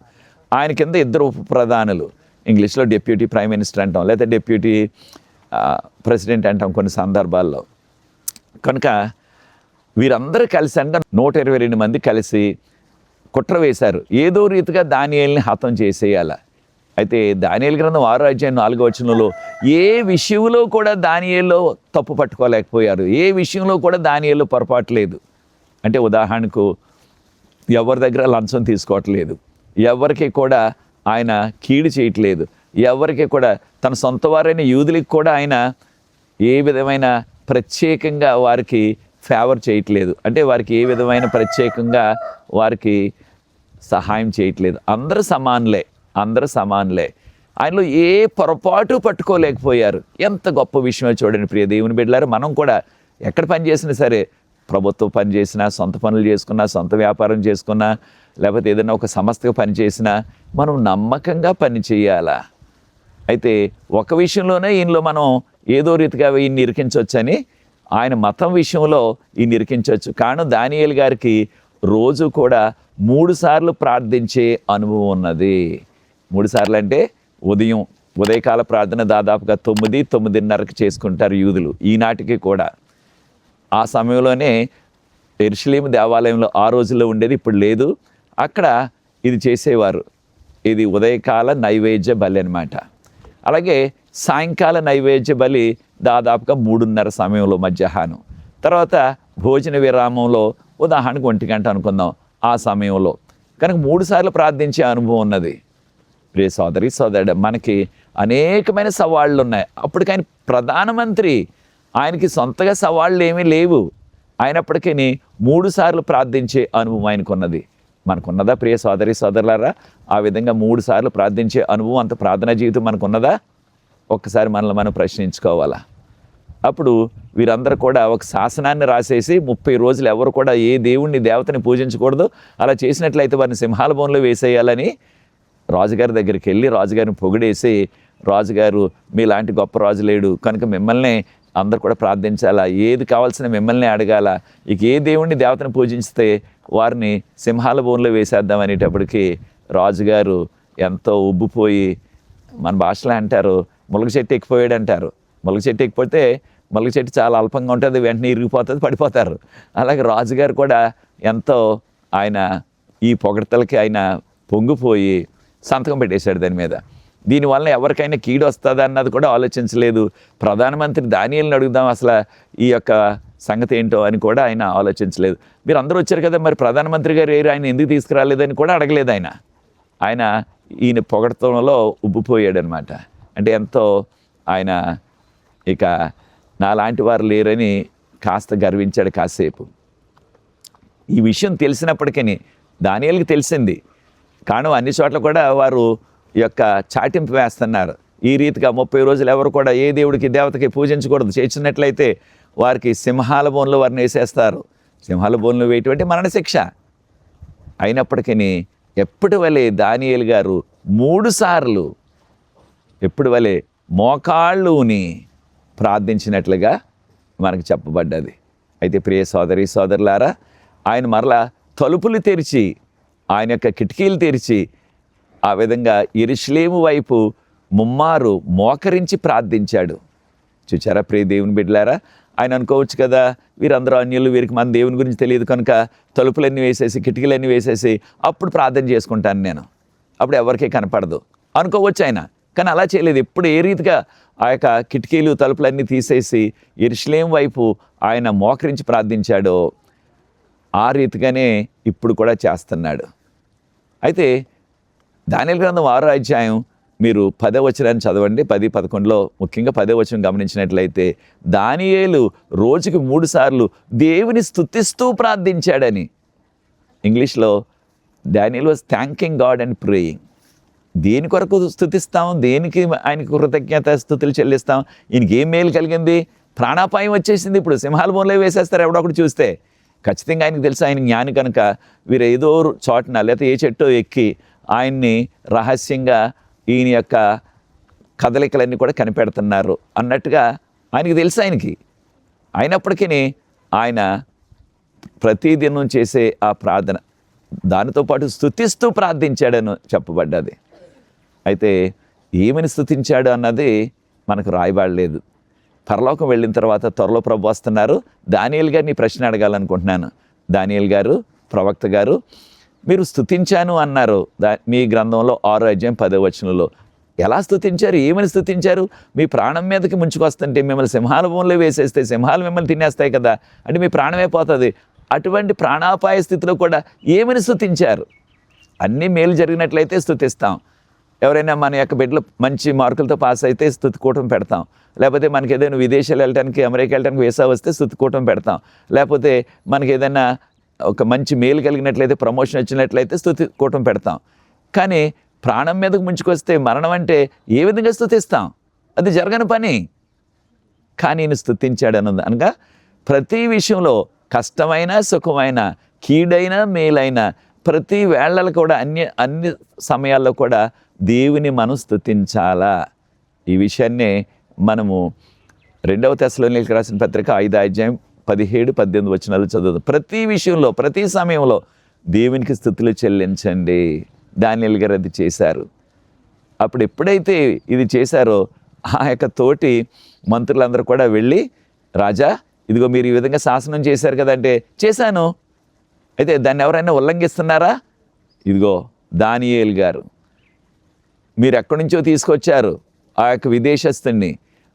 ఆయన కింద 2 ఉప ప్రధానులు. ఇంగ్లీష్లో డిప్యూటీ ప్రైమ్ మినిస్టర్ అంటాం, లేదా డిప్యూటీ ప్రెసిడెంట్ అంటాం కొన్ని సందర్భాల్లో. కనుక వీరందరూ కలిసి 122 మంది కలిసి కుట్ర వేశారు, ఏదో రీతిగా దానియేలుని హతం చేసేయాల. అయితే దానియేలు గ్రంథం 6వ అధ్యాయం 4వ వచనంలో ఏ విషయంలో కూడా దానియేలు తప్పు పట్టుకోలేకపోయారు, ఏ విషయంలో కూడా దానియేలు పొరపాటు లేదు. అంటే ఉదాహరణకు ఎవరి దగ్గర లంచం తీసుకోవట్లేదు, ఎవరికి కూడా ఆయన కీడు చేయట్లేదు, ఎవరికి కూడా తన సొంత వారైన యూదులకు కూడా ఆయన ఏ విధమైన ప్రత్యేకంగా వారికి ఫేవర్ చేయట్లేదు, అంటే వారికి ఏ విధమైన ప్రత్యేకంగా వారికి సహాయం చేయట్లేదు. అందరూ సమానులే. ఆయనలో ఏ పొరపాటు పట్టుకోలేకపోయారు. ఎంత గొప్ప విషయమో చూడండి ప్రియ దేవుని బిడ్డలారా. మనం కూడా ఎక్కడ పని చేసినా సరే, ప్రభుత్వం పని చేసినా, సొంత పనులు చేసుకున్నా, సొంత వ్యాపారం చేసుకున్నా, లేకపోతే ఏదైనా ఒక సంస్థకు పని చేసినా మనం నమ్మకంగా పని చేయాలా. అయితే ఒక విషయంలోనే ఈయనలో మనం ఏదో రీతిగా ఈయన్ని ఇరికించవచ్చని, ఆయన మతం విషయంలో ఈయన్ని ఇరికించవచ్చు. కారణం దానియేలు గారికి రోజు కూడా 3 సార్లు ప్రార్థించే అనుభవం ఉన్నది. 3 సార్లు అంటే ఉదయకాల ప్రార్థన దాదాపుగా 9-9:30కి చేసుకుంటారు యూదులు ఈనాటికి కూడా. ఆ సమయంలోనే యెరూషలేము దేవాలయంలో ఆ రోజుల్లో ఉండేది, ఇప్పుడు లేదు. అక్కడ ఇది చేసేవారు. ఇది ఉదయకాల నైవేద్య బలి అనమాట. అలాగే సాయంకాల నైవేద్య బలి దాదాపుగా 3:30 సమయంలో మధ్యాహ్నం. తర్వాత భోజన విరామంలో ఉదాహరణకు 1 గంట అనుకుందాం, ఆ సమయంలో. కనుక 3 సార్లు ప్రార్థించే అనుభవం ఉన్నది. ప్రియ సోదరి సోదరుడు, మనకి అనేకమైన సవాళ్ళు ఉన్నాయి. అప్పటికైనా ప్రధానమంత్రి, ఆయనకి సొంతగా సవాళ్ళు ఏమీ లేవు. అయినప్పటికీ 3 సార్లు ప్రార్థించే అనుభవం ఆయనకున్నది. మనకున్నదా ప్రియ సోదరి సోదరులారా? ఆ విధంగా 3 సార్లు ప్రార్థించే అనుభవం, అంత ప్రార్థనా జీవితం మనకున్నదా? ఒక్కసారి మనల్ని మనం ప్రశ్నించుకోవాలా. అప్పుడు వీరందరూ కూడా ఒక శాసనాన్ని రాసేసి 30 రోజులు ఎవరు కూడా ఏ దేవుణ్ణి దేవతని పూజించకూడదు, అలా చేసినట్లయితే వారిని సింహాల బోన్లో వేసేయాలని రాజుగారి దగ్గరికి వెళ్ళి రాజుగారిని పొగిడేసి, రాజుగారు మీలాంటి గొప్ప రాజు లేడు కనుక మిమ్మల్ని అందరు కూడా ప్రార్థించాలా, ఏది కావాల్సిన మిమ్మల్ని అడగాల, ఇక ఏ దేవుణ్ణి దేవతను పూజిస్తే వారిని సింహాల బోన్లో వేసేద్దాం అనేటప్పటికి రాజుగారు ఎంతో ఉబ్బిపోయి, మన భాషలో అంటారు ములగ చెట్టు ఎక్కిపోయాడు అంటారు. ములగ చెట్టు ఎక్కిపోతే ములగ చెట్టు చాలా అల్పంగా ఉంటుంది, వెంటనే ఇరిగిపోతుంది, పడిపోతారు. అలాగే రాజుగారు కూడా ఎంతో ఆయన ఈ పొగడతలకి ఆయన పొంగిపోయి సంతకం పెట్టేశాడు దాని మీద. దీనివల్ల ఎవరికైనా కీడు వస్తుందా అన్నది కూడా ఆలోచించలేదు. ప్రధానమంత్రి దానియేలుని అడుగుదాం అసలు ఈ యొక్క సంగతి ఏంటో అని కూడా ఆయన ఆలోచించలేదు. మీరు అందరూ వచ్చారు కదా, మరి ప్రధానమంత్రి గారు ఆయన ఎందుకు తీసుకురాలేదని కూడా అడగలేదు. ఆయన ఈయన పొగడతంలో ఉబ్బిపోయాడు అనమాట. అంటే ఎంతో ఆయన ఇక నాలాంటి వారు లేరని కాస్త గర్వించాడు కాసేపు. ఈ విషయం తెలిసినప్పటికీ దానియేలుకి తెలిసింది. కారణం అన్ని చోట్ల కూడా వారు యొక్క చాటింపు వేస్తున్నారు. ఈ రీతిగా 30 రోజులు ఎవరు కూడా ఏ దేవుడికి దేవతకి పూజించకూడదు, చేసినట్లయితే వారికి సింహాల బోన్లో వారిని వేసేస్తారు. సింహాల బోన్లో వేయటం మరణశిక్ష. అయినప్పటికీ ఎప్పటి వలె దానియేలు గారు 3 సార్లు ఎప్పుడు వలె మోకాళ్ళుని ప్రార్థించినట్లుగా మనకు చెప్పబడ్డది. అయితే ప్రియ సోదరి సోదరులారా, ఆయన మరలా తలుపులు తెరిచి, ఆయన యొక్క కిటికీలు తెరిచి ఆ విధంగా యెరూషలేము వైపు ముమ్మారు మోకరించి ప్రార్థించాడు. చూచారా ప్రియ దేవుని బిడ్డలారా? ఆయన అనుకోవచ్చు కదా, వీరందరూ అన్యులు, వీరికి మన దేవుని గురించి తెలియదు కనుక తలుపులన్నీ వేసేసి కిటికీలన్నీ వేసేసి అప్పుడు ప్రార్థన చేసుకుంటాను నేను, అప్పుడు ఎవరికీ కనపడదు అనుకోవచ్చు ఆయన. కానీ అలా చేయలేదు. ఎప్పుడు ఏ రీతిగా ఆ యొక్క కిటికీలు తలుపులన్నీ తీసేసి యెరూషలేము వైపు ఆయన మోకరించి ప్రార్థించాడో ఆ రీతిగానే ఇప్పుడు కూడా చేస్తున్నాడు. అయితే దానియేలు గ్రంథం 6వ అధ్యాయం మీరు 10వ వచనాన్ని చదవండి. 10, 11లో ముఖ్యంగా 10వ వచనం గమనించినట్లయితే దానియేలు రోజుకి 3 సార్లు దేవుని స్తుతిస్తూ ప్రార్థించాడని. ఇంగ్లీష్లో Daniel was thanking God and praying. దేని కొరకు స్తుతిస్తాం, దేనికి ఆయనకు కృతజ్ఞత స్తుతులు చెల్లిస్తాం? ఈయనకి ఏం మేలు కలిగింది? ప్రాణాపాయం వచ్చేసింది. ఇప్పుడు సింహాల బోన్లో వేసేస్తారు ఎవడొకడు చూస్తే. ఖచ్చితంగా ఆయనకు తెలుసు, ఆయన జ్ఞాని కనుక వీరు ఏదో చోటన లేకపోతే ఏ చెట్టో ఎక్కి ఆయన్ని రహస్యంగా ఈయన యొక్క కదలికలన్నీ కూడా కనిపెడుతున్నారు అన్నట్టుగా ఆయనకి తెలుసు. ఆయనకి అయినప్పటికీ ఆయన ప్రతిదినం చేసే ఆ ప్రార్థన దానితో పాటు స్తుతిస్తూ ప్రార్థించాడని చెప్పబడ్డది. అయితే ఏమని స్తుతించాడు అన్నది మనకు రాయబడలేదు. పరలోకం వెళ్ళిన తర్వాత త్వరలో ప్రభు వస్తున్నారు. దానియేలు గారిని ప్రశ్న అడగాలనుకుంటున్నాను. దానియేలు గారు, ప్రవక్త గారు, మీరు స్తుతించాను అన్నారు మీ గ్రంథంలో 6వ అధ్యాయం 10వ వచనంలో. ఎలా స్తుతించారు? ఏమని స్తుతించారు? మీ ప్రాణం మీదకి ముంచుకొస్తుంటే మిమ్మల్ని సింహాల బోన్లో వేసేస్తే సింహాలు మిమ్మల్ని తినేస్తాయి కదా, అంటే మీ ప్రాణమే పోతుంది. అటువంటి ప్రాణాపాయ స్థితిలో కూడా ఏమని స్తుతించారు? అన్నీ మేలు జరిగినట్లయితే స్తుతిస్తాం. ఎవరైనా మన యొక్క బిడ్డలు మంచి మార్కులతో పాస్ అయితే స్తుతి కూటమి పెడతాం. లేకపోతే మనకి ఏదైనా విదేశాలు వెళ్ళడానికి, అమెరికా వెళ్ళడానికి వీసా వస్తే స్తుతి కూటమి పెడతాం. లేకపోతే మనకి ఏదైనా ఒక మంచి మేలు కలిగినట్లయితే, ప్రమోషన్ వచ్చినట్లయితే స్తుతి కూటమి పెడతాం. కానీ ప్రాణం మీదకు ముంచుకొస్తే, మరణం అంటే ఏ విధంగా స్తుతిస్తాం? అది జరగని పని. కానీ ఈయన స్తుతించాడు అన్నది. అనగా ప్రతి విషయంలో కష్టమైన సుఖమైన, కీడైన మేలైన, ప్రతి వేళలు కూడా అన్ని సమయాల్లో కూడా దేవుని మనం స్తుతించాలా. ఈ విషయాన్నే మనము 2వ తెస్సలోనికీయులకు రాసిన పత్రిక 5వ అధ్యాయం 17, 18 వచనాలు చదువుతాం. ప్రతి విషయంలో ప్రతి సమయంలో దేవునికి స్తుతులు చెల్లించండి. దానియేలు గారు అది చేశారు. అప్పుడు ఎప్పుడైతే ఇది చేశారో ఆ యొక్క తోటి మంత్రులందరూ కూడా వెళ్ళి, రాజా ఇదిగో మీరు ఈ విధంగా శాసనం చేశారు కదంటే, చేశాను. అయితే దాన్ని ఎవరైనా ఉల్లంఘిస్తున్నారా? ఇదిగో దానియేలు గారు, మీరు ఎక్కడి నుంచో తీసుకొచ్చారు ఆ యొక్క విదేశస్తుని,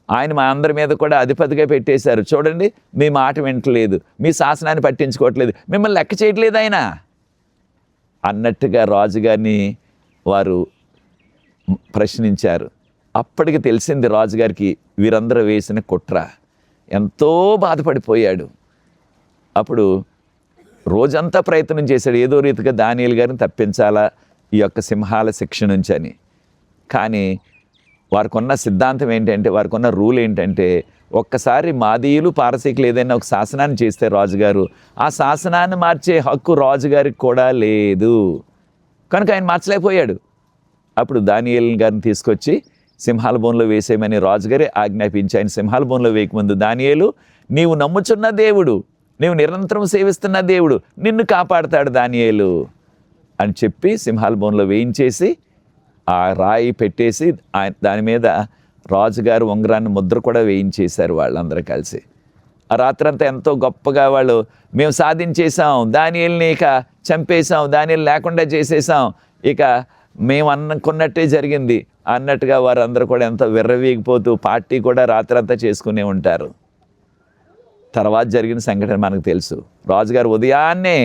ఆయన మా అందరి మీద కూడా అధిపతిగా పెట్టేశారు. చూడండి, మీ మాట వింటలేదు, మీ శాసనాన్ని పట్టించుకోవట్లేదు, మిమ్మల్ని లెక్క చేయట్లేదు ఆయన అన్నట్టుగా రాజుగారిని వారు ప్రశ్నించారు. అప్పటికి తెలిసింది రాజుగారికి వీరందరూ వేసిన కుట్ర. ఎంతో బాధపడిపోయాడు. అప్పుడు రోజంతా ప్రయత్నం చేశాడు, ఏదో రీతిగా దానియేలు గారిని తప్పించాలా ఈ యొక్క సింహాల శిక్ష నుంచి అని. కానీ వారికి ఉన్న సిద్ధాంతం ఏంటంటే, వారికి ఉన్న రూల్ ఏంటంటే, ఒక్కసారి మాదీయులు పారసీకులు ఏదైనా ఒక శాసనాన్ని చేస్తే రాజుగారు, ఆ శాసనాన్ని మార్చే హక్కు రాజుగారికి కూడా లేదు. కనుక ఆయన మార్చలేకపోయాడు. అప్పుడు దానియేలు గారిని తీసుకొచ్చి సింహాల బోన్లో వేసేయమని రాజుగారే ఆజ్ఞాపించి, ఆయన సింహాల బోన్లో వేయకముందు, దానియేలు, నీవు నమ్ముచున్న దేవుడు, నీవు నిరంతరం సేవిస్తున్న దేవుడు నిన్ను కాపాడుతాడు దానియేలు అని చెప్పి సింహాల బోన్లో వేయించేసి ఆ రాయి పెట్టేసి దాని మీద రాజుగారు ఉంగరాన్ని ముద్ర కూడా వేయించేశారు వాళ్ళందరూ కలిసి. ఆ రాత్రంతా ఎంతో గొప్పగా వాళ్ళు, మేము సాధించేసాం, దానియేలుని ఇక చంపేశాం, దానియేలు లేకుండా చేసేసాం, ఇక మేము అనుకున్నట్టే జరిగింది అన్నట్టుగా వారందరూ కూడా ఎంతో విర్రవీగిపోతూ పార్టీ కూడా రాత్రంతా చేసుకునే ఉంటారు. తర్వాత జరిగిన సంఘటన మనకు తెలుసు. రాజుగారు ఉదయాన్నే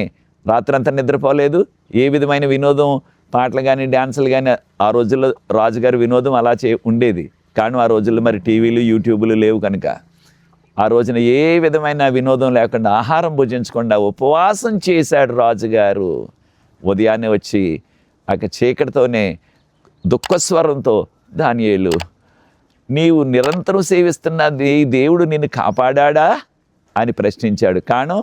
రాత్రంతా నిద్రపోలేదు. ఏ విధమైన వినోదం, పాటలు కానీ డ్యాన్సులు కానీ, ఆ రోజుల్లో రాజుగారి వినోదం అలా ఉండేది. కానీ ఆ రోజుల్లో మరి టీవీలు యూట్యూబులు లేవు కనుక ఆ రోజున ఏ విధమైన వినోదం లేకుండా, ఆహారం భుజించకుండా ఉపవాసం చేశాడు రాజుగారు. ఉదయాన్నే వచ్చి ఆ చీకటితోనే దుఃఖస్వరంతో, దానియేలు, నీవు నిరంతరం సేవిస్తున్న దేవుడు నిన్ను కాపాడా అని ప్రశ్నించాడు. కారణం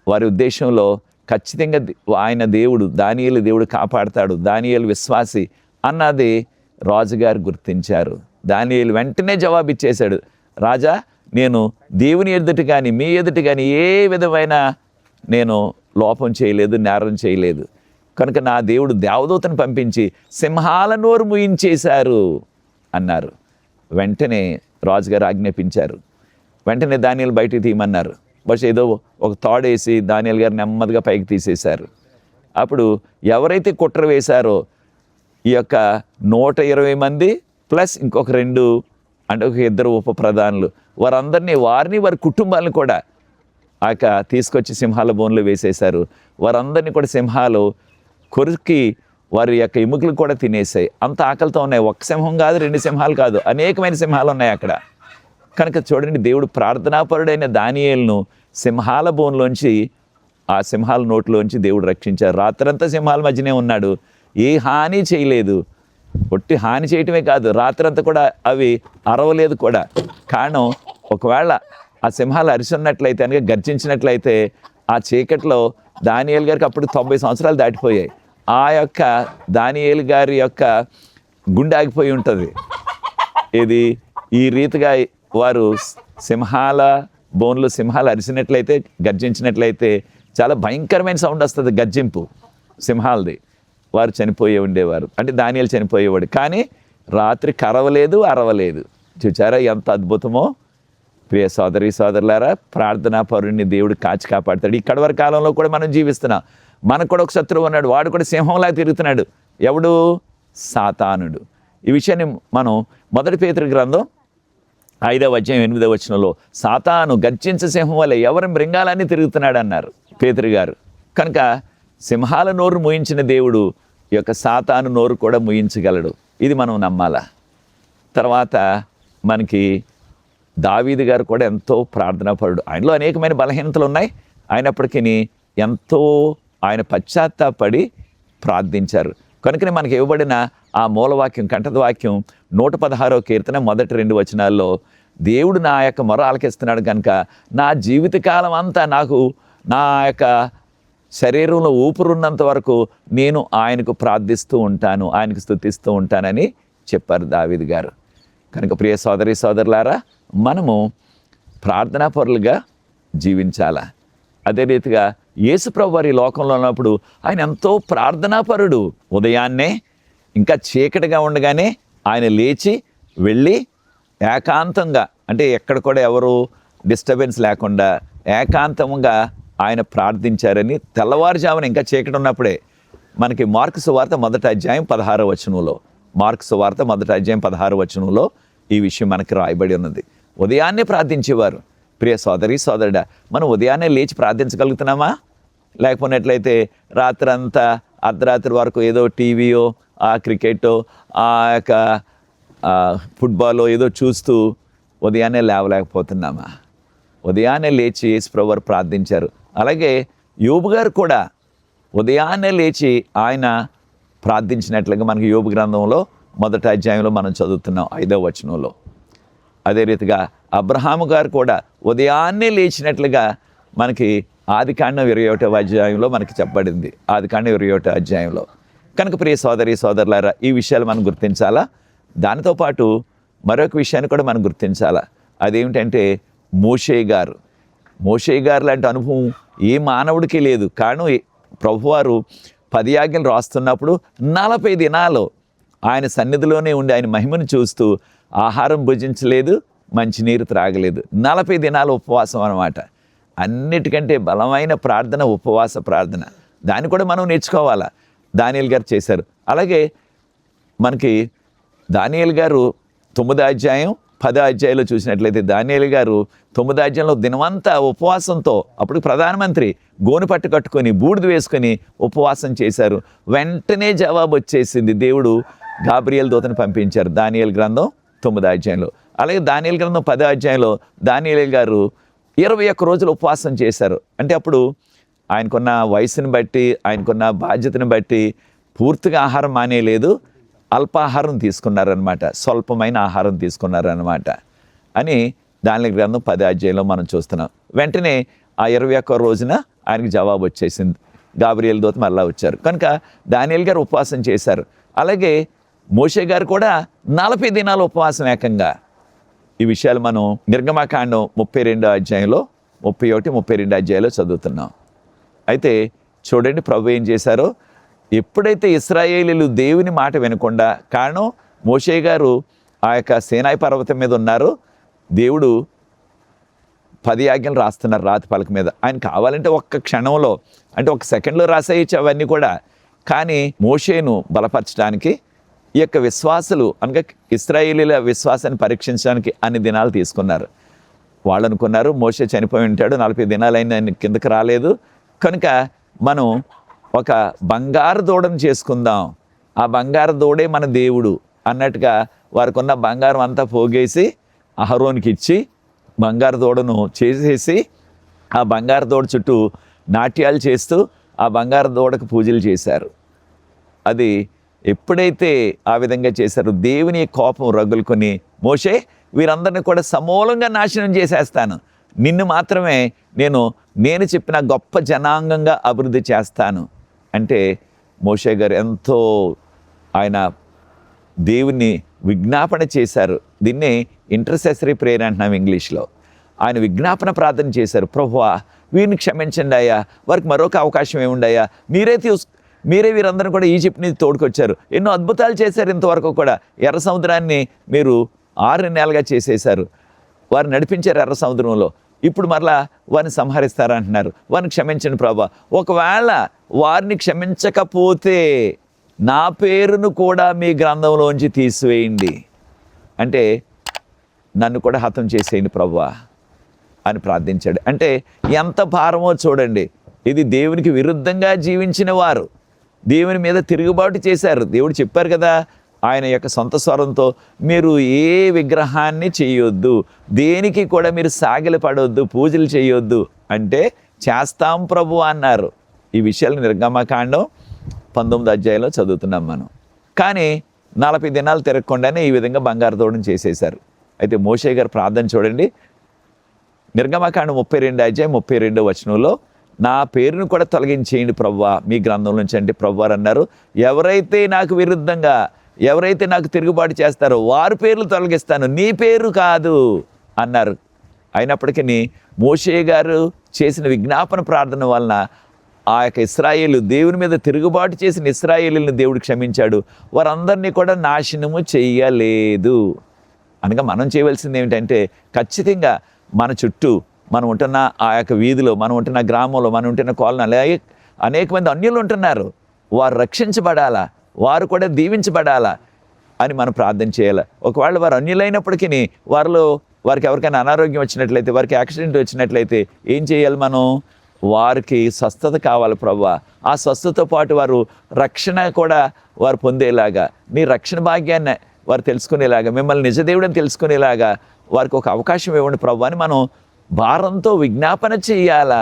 వారి ఉద్దేశంలో ఖచ్చితంగా ఆయన దేవుడు, దానియేలు దేవుడు కాపాడతాడు, దానియేలు విశ్వాసి అన్నది రాజుగారు గుర్తించారు. దానియేలు వెంటనే జవాబిచ్చేశాడు, రాజా, నేను దేవుని ఎదుట కానీ మీ ఎదుట కానీ ఏ విధమైన నేను లోపం చేయలేదు, నేరం చేయలేదు. కనుక నా దేవుడు దేవదూతను పంపించి సింహాల నోరు ముయించేశారు అన్నారు. వెంటనే రాజుగారు ఆజ్ఞాపించారు. వెంటనే దానియేలు బయటికి తీయమన్నారు. బహుశా ఏదో ఒక తాడేసి దానియేలు గారు నెమ్మదిగా పైకి తీసేశారు. అప్పుడు ఎవరైతే కుట్ర వేశారో ఈ యొక్క 120 మంది ప్లస్ ఇంకొక 2 అంటే ఒక 2 ఉప ప్రధానులు వారందరినీ వారి కుటుంబాలను కూడా తీసుకొచ్చి సింహాల బోన్లో వేసేశారు. వారందరినీ కూడా సింహాలు కొరికి వారి యొక్క ఎముకలు కూడా తినేసాయి. అంత ఆకలితో ఉన్నాయి. ఒక్క సింహం కాదు, 2 సింహాలు కాదు, అనేకమైన సింహాలు ఉన్నాయి అక్కడ. కనుక చూడండి, దేవుడు ప్రార్థనాపరుడైన దానియేలును సింహాల బోన్లోంచి, ఆ సింహాల నోట్లోంచి దేవుడు రక్షించారు. రాత్రంతా సింహాల మధ్యనే ఉన్నాడు, ఏ హాని చేయలేదు. ఒట్టి హాని చేయటమే కాదు, రాత్రంతా కూడా అవి అరవలేదు కూడా. కారణం, ఒకవేళ ఆ సింహాలు అరిచున్నట్లయితే అనగా గర్జించినట్లయితే ఆ చీకట్లో దానియేలు గారికి అప్పుడు 90 సంవత్సరాలు దాటిపోయాయి. ఆ యొక్క దానియేలు గారి యొక్క గుండె ఆగిపోయి ఉంటుంది. ఇది ఈ రీతిగా వారు సింహాల బోన్లు సింహాలు అరిచినట్లయితే, గర్జించినట్లయితే చాలా భయంకరమైన సౌండ్ వస్తుంది, గర్జింపు సింహాలది. వారు చనిపోయి ఉండేవారు, అంటే దానియేలు చనిపోయేవాడు. కానీ రాత్రి కరవలేదు, అరవలేదు. చూచారా ఎంత అద్భుతమో. ప్రియ సోదరి సోదరులారా, ప్రార్థనా పరుణ్ణి దేవుడు కాచి కాపాడుతాడు. ఇక్కడ వరకు కాలంలో కూడా మనం జీవిస్తున్నాం. మనకు కూడా ఒక శత్రువు ఉన్నాడు, వాడు కూడా సింహంలా తిరుగుతున్నాడు. ఎవడు? సాతానుడు. ఈ విషయాన్ని మనం 1 పేతురు గ్రంథం 5వ అధ్యాయం 8వ వచనంలో సాతాను గర్జించే సింహం వల్ల ఎవరి మృంగాలన్నీ తిరుగుతున్నాడు అన్నారు పేతురు గారు. కనుక సింహాల నోరు మూయించిన దేవుడు ఈ యొక్క సాతాను నోరు కూడా మూయించగలడు. ఇది మనం నమ్మాలా. తర్వాత మనకి దావీదు గారు కూడా ఎంతో ప్రార్థనాపరుడు. ఆయనలో అనేకమైన బలహీనతలు ఉన్నాయి, అయినప్పటికీ ఎంతో ఆయన పశ్చాత్తాపడి ప్రార్థించారు. కనుకనే మనకి ఇవ్వబడిన ఆ మూలవాక్యం, కంఠద వాక్యం 116వ కీర్తన 1-2 వచనాల్లో, దేవుడు నా యొక్క మొర ఆలకిస్తున్నాడు కనుక నా జీవితకాలం అంతా నాకు నా యొక్క శరీరంలో ఊపిరున్నంత వరకు నేను ఆయనకు ప్రార్థిస్తూ ఉంటాను, ఆయనకు స్తుతిస్తూ ఉంటానని చెప్పారు దావీదు గారు. కనుక ప్రియ సోదరి సోదరులారా, మనము ప్రార్థనాపరులుగా జీవించాలా. అదే రీతిగా యేసుప్రభు వారి లోకంలో ఉన్నప్పుడు ఆయన ఎంతో ప్రార్థనాపరుడు. ఉదయాన్నే ఇంకా చీకటిగా ఉండగానే ఆయన లేచి వెళ్ళి ఏకాంతంగా, అంటే ఎక్కడ కూడా ఎవరు డిస్టర్బెన్స్ లేకుండా ఏకాంతంగా ఆయన ప్రార్థించారని తెల్లవారుజామున ఇంకా చీకటి ఉన్నప్పుడే మనకి మార్కు సువార్త 1వ అధ్యాయం 16వ వచనంలో, మార్కు సువార్త 1వ అధ్యాయం 16వ వచనంలో ఈ విషయం మనకి రాయబడి ఉన్నది. ఉదయాన్నే ప్రార్థించేవారు. ప్రియ సోదరి సోదరుడా, మనం ఉదయాన్నే లేచి ప్రార్థించగలుగుతున్నామా? లేకపోయినట్లయితే రాత్రంతా అర్ధరాత్రి వరకు ఏదో టీవీయో, ఆ క్రికెట్టో, ఆ యొక్క ఫుట్బాలో ఏదో చూస్తూ ఉదయాన్నే లేవలేకపోతున్నామా? ఉదయాన్నే లేచి యేసుప్రభు వారు ప్రార్థించారు. అలాగే యోబు గారు కూడా ఉదయాన్నే లేచి ఆయన ప్రార్థించినట్లుగా మనకి యోబు గ్రంథంలో 1వ అధ్యాయంలో మనం చదువుతున్నాం 5వ వచనంలో. అదే రీతిగా అబ్రహాము గారు కూడా ఉదయాన్నే లేచినట్లుగా మనకి ఆదికాండం 21వ అధ్యాయంలో మనకి చెప్పబడింది. ఆదికాండం 21వ అధ్యాయంలో. కనుక ప్రియ సోదరి సోదరులారా, ఈ విషయాలు మనం గుర్తించాలా. దానితో పాటు మరొక విషయాన్ని కూడా మనం గుర్తించాలా. అదేమిటంటే మోషే గారు లాంటి అనుభవం ఏ మానవుడికి లేదు. కారణం, ప్రభువారు 10 ఆజ్ఞలు రాస్తున్నప్పుడు 40 దినాలు ఆయన సన్నిధిలోనే ఉండి ఆయన మహిమను చూస్తూ ఆహారం భుజించలేదు, మంచినీరు త్రాగలేదు. 40 దినాలు ఉపవాసం అన్నమాట. అన్నిటికంటే బలమైన ప్రార్థన ఉపవాస ప్రార్థన. దాన్ని కూడా మనం నేర్చుకోవాలా. దానియేలు గారు చేశారు. అలాగే మనకి దానియేలు గారు 9వ అధ్యాయం 10వ అధ్యాయంలో చూసినట్లయితే దానియేలు గారు 9వ అధ్యాయంలో దినమంతా ఉపవాసంతో, అప్పుడు ప్రధానమంత్రి గోను పట్టు కట్టుకొని బూడిద వేసుకొని ఉపవాసం చేశారు. వెంటనే జవాబు వచ్చేసింది. దేవుడు గాబ్రియేలు దూతను పంపించారు దానియేలు గ్రంథం 9వ అధ్యాయంలో. అలాగే దానియేలు గ్రంథం 10వ అధ్యాయంలో దానియేలు గారు 21 రోజులు ఉపవాసం చేశారు. అంటే అప్పుడు ఆయనకున్న వయసుని బట్టి, ఆయనకున్న బాధ్యతను బట్టి పూర్తిగా ఆహారం మానేయలేదు, అల్పాహారం తీసుకున్నారనమాట, స్వల్పమైన ఆహారం తీసుకున్నారనమాట అని దానియేలు గ్రంథం 10వ అధ్యాయంలో మనం చూస్తున్నాం. వెంటనే ఆ 21 రోజున ఆయనకి జవాబు వచ్చేసింది. గాబ్రియేలు దూత మళ్ళా వచ్చారు. కనుక దానియేలు గారు ఉపవాసం చేశారు. అలాగే మోషే గారు కూడా 40 దినాలు ఉపవాసం ఏకంగా. ఈ విషయాలు మనం నిర్గమకాండం 32వ అధ్యాయంలో 31, 32 అధ్యాయంలో చదువుతున్నాం. అయితే చూడండి ప్రభు ఏం చేశారో. ఎప్పుడైతే ఇశ్రాయేలీయులు దేవుని మాట వినకుండా, కారణం మోషే గారు ఆ యొక్క సీనాయి పర్వతం మీద ఉన్నారో, దేవుడు 10 ఆజ్ఞలు రాస్తున్నారు రాతి పలక మీద. ఆయన కావాలంటే ఒక్క క్షణంలో, అంటే ఒక సెకండ్లో రాసేయచ్చు అవన్నీ కూడా. కానీ మోషేను బలపరచడానికి ఈ యొక్క విశ్వాసులు అనగా ఇశ్రాయేలీల విశ్వాసాన్ని పరీక్షించడానికి అన్ని దినాలు తీసుకున్నారు. వాళ్ళు అనుకున్నారు మోషే చనిపోయి ఉంటాడు, 40 దినాలైన ఆయన కిందకి రాలేదు, కనుక మనం ఒక బంగారు దూడను చేసుకుందాం, ఆ బంగారు దూడే మన దేవుడు అన్నట్టుగా వారికి ఉన్న బంగారం అంతా పోగేసి అహరోనికి ఇచ్చి బంగారు దూడను చేసేసి ఆ బంగారు దూడ చుట్టూ నాట్యాలు చేస్తూ ఆ బంగారు దూడకు పూజలు చేశారు. అది ఎప్పుడైతే ఆ విధంగా చేశారో దేవుని కోపం రగులుకొని, మోషే వీరందరినీ కూడా సమూలంగా నాశనం చేసేస్తాను, నిన్ను మాత్రమే నేను చెప్పిన గొప్ప జనాంగంగా అభివృద్ధి చేస్తాను అంటే మోషే గారు ఎంతో ఆయన దేవుని విజ్ఞాపన చేశారు. దీన్ని ఇంటర్సెసరీ ప్రేయర్ అంటున్నాం ఇంగ్లీష్లో. ఆయన విజ్ఞాపన ప్రార్థన చేశారు, ప్రభువా వీరిని క్షమించండి అయ్యా, వారికి మరొక అవకాశం ఏముండయ్యా, మీరే వీరందరూ కూడా ఈజిప్ట్ నుంచి తోడుకొచ్చారు, ఎన్నో అద్భుతాలు చేశారు, ఇంతవరకు కూడా ఎర్ర సముద్రాన్ని మీరు 6 నెలలుగా చేసేశారు, వారు నడిపించారు ఎర్ర సముద్రంలో, ఇప్పుడు మరలా వారిని సంహరిస్తారంటున్నారు, వారిని క్షమించండి ప్రభువా, ఒకవేళ వారిని క్షమించకపోతే నా పేరును కూడా మీ గ్రంథంలోంచి తీసివేయండి, అంటే నన్ను కూడా హతం చేసేయండి ప్రభువా అని ప్రార్థించాడు. అంటే ఎంత భారమో చూడండి. ఇది దేవునికి విరుద్ధంగా జీవించిన వారు, దేవుని మీద తిరుగుబాటు చేశారు. దేవుడు చెప్పారు కదా ఆయన యొక్క సొంత స్వరంతో, మీరు ఏ విగ్రహాన్ని చేయొద్దు, దేనికి కూడా మీరు సాగిల పడవద్దు, పూజలు చేయొద్దు అంటే చేస్తాం ప్రభు అన్నారు. ఈ విషయాలు నిర్గమకాండం 19వ అధ్యాయంలో చదువుతున్నాం మనం. కానీ 40 దినాలు తిరగకుండానే ఈ విధంగా బంగారు దూడను చేసేశారు. అయితే మోషే గారు ప్రార్థన చూడండి, నిర్గమకాండం 32వ అధ్యాయం 32వ వచనంలో, నా పేరును కూడా తొలగించేయండి ప్రభువా మీ గ్రంథం నుంచి అంటే ప్రభువారు అన్నారు, ఎవరైతే నాకు విరుద్ధంగా, ఎవరైతే నాకు తిరుగుబాటు చేస్తారో వారి పేర్లు తొలగిస్తాను, నీ పేరు కాదు అన్నారు. అయినప్పటికీ మోషే గారు చేసిన విజ్ఞాపన ప్రార్థన వలన ఆ యొక్క ఇశ్రాయేలు దేవుని మీద తిరుగుబాటు చేసిన ఇశ్రాయేలుని దేవుడు క్షమించాడు, వారందరినీ కూడా నాశనము చెయ్యలేదు. అనగా మనం చేయవలసింది ఏమిటంటే, ఖచ్చితంగా మన చుట్టూ మనం ఉంటున్న ఆ యొక్క వీధిలో, మనం ఉంటున్న గ్రామంలో, మనం ఉంటున్న కాలనీ, అలాగే అనేక మంది అన్యులు ఉంటున్నారు, వారు రక్షించబడాలా, వారు కూడా దీవించబడాలా అని మనం ప్రార్థన చేయాలి. ఒకవేళ వారు అన్యులైనప్పటికీ వారికి ఎవరికైనా అనారోగ్యం వచ్చినట్లయితే, వారికి యాక్సిడెంట్ వచ్చినట్లయితే ఏం చేయాలి మనం? వారికి స్వస్థత కావాలి ప్రభువా, ఆ స్వస్థతతో పాటు వారు రక్షణ కూడా వారు పొందేలాగా, నీ రక్షణ భాగ్యాన్ని వారు తెలుసుకునేలాగా, మిమ్మల్ని నిజదేవుడని తెలుసుకునేలాగా వారికి ఒక అవకాశం ఇవ్వండి ప్రభువా అని మనం భారంతో విజ్ఞాపన చేయాలా.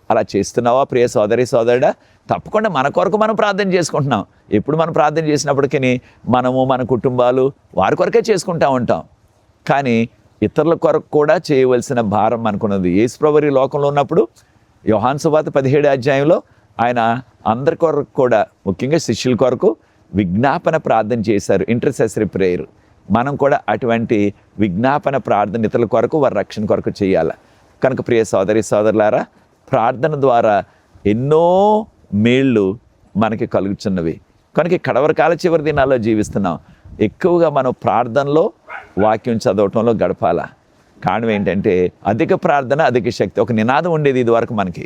అలా చేస్తున్నావా ప్రియ సోదరి సోదరుడా? తప్పకుండా మన కొరకు మనం ప్రార్థన చేసుకుంటున్నాం. ఎప్పుడు మనం ప్రార్థన చేసినప్పటికీ మనము మన కుటుంబాలు వారి కొరకే చేసుకుంటూ ఉంటాం, కానీ ఇతరుల కొరకు కూడా చేయవలసిన భారం మనకున్నది. యేసుప్రభు ఈ లోకంలో ఉన్నప్పుడు యోహాను సువార్త 17వ అధ్యాయంలో ఆయన అందరి కొరకు కూడా, ముఖ్యంగా శిష్యుల కొరకు విజ్ఞాపన ప్రార్థన చేశారు, ఇంటర్సెసరీ ప్రేయర్. మనం కూడా అటువంటి విజ్ఞాపన ప్రార్థన ఇతరుల కొరకు, వారి రక్షణ కొరకు చేయాలి. కనుక ప్రియ సోదరి సోదరులారా, ప్రార్థన ద్వారా ఎన్నో మేళ్ళు మనకి కలుగుతున్నవి. కనుక కడవరకాల చివరి దినాల్లో జీవిస్తున్నాం. ఎక్కువగా మనం ప్రార్థనలో, వాక్యం చదవటంలో గడపాలా. కారణం ఏంటంటే, అధిక ప్రార్థన అధిక శక్తి. ఒక నినాదం ఉండేది ఇది వరకు మనకి,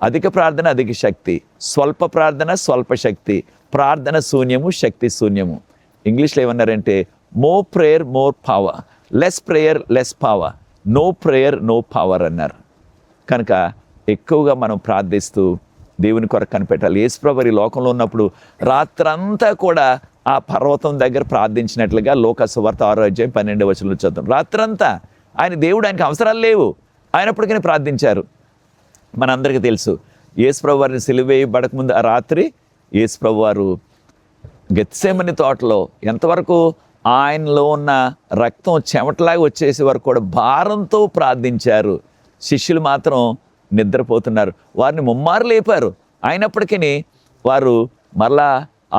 అధిక ప్రార్థన అధిక శక్తి, స్వల్ప ప్రార్థన స్వల్ప శక్తి, ప్రార్థన శూన్యము శక్తి శూన్యము. ఇంగ్లీష్లో ఏమన్నారంటే, more prayer more power, less prayer less power, no prayer no power అన్నారు. కనుక ఎక్కువగా మనం ప్రార్థిస్తూ దేవుని కొరకు కనిపెట్టాలి. యేసుప్రభు ఈ లోకంలో ఉన్నప్పుడు రాత్రంతా కూడా ఆ పర్వతం దగ్గర ప్రార్థించినట్లుగా లోకా సువార్త 6వ అధ్యాయం 12వ వచనంలో చదువుతాం. రాత్రంతా ఆయన దేవుడు, ఆయనకి అవసరాలు లేవు, అయినప్పటికీ ప్రార్థించారు. మనందరికీ తెలుసు, యేసుప్రభు వారిని సిలువ వేయబడకముందు ఆ రాత్రి యేసుప్రభు వారు గెత్సేమని తోటలో ఎంతవరకు ఆయనలో ఉన్న రక్తం చెమటలాగా వచ్చేసే వరకు కూడా భారంతో ప్రార్థించారు. శిష్యులు మాత్రం నిద్రపోతున్నారు, వారిని ముమ్మారు లేపారు, అయినప్పటికీ వారు మరలా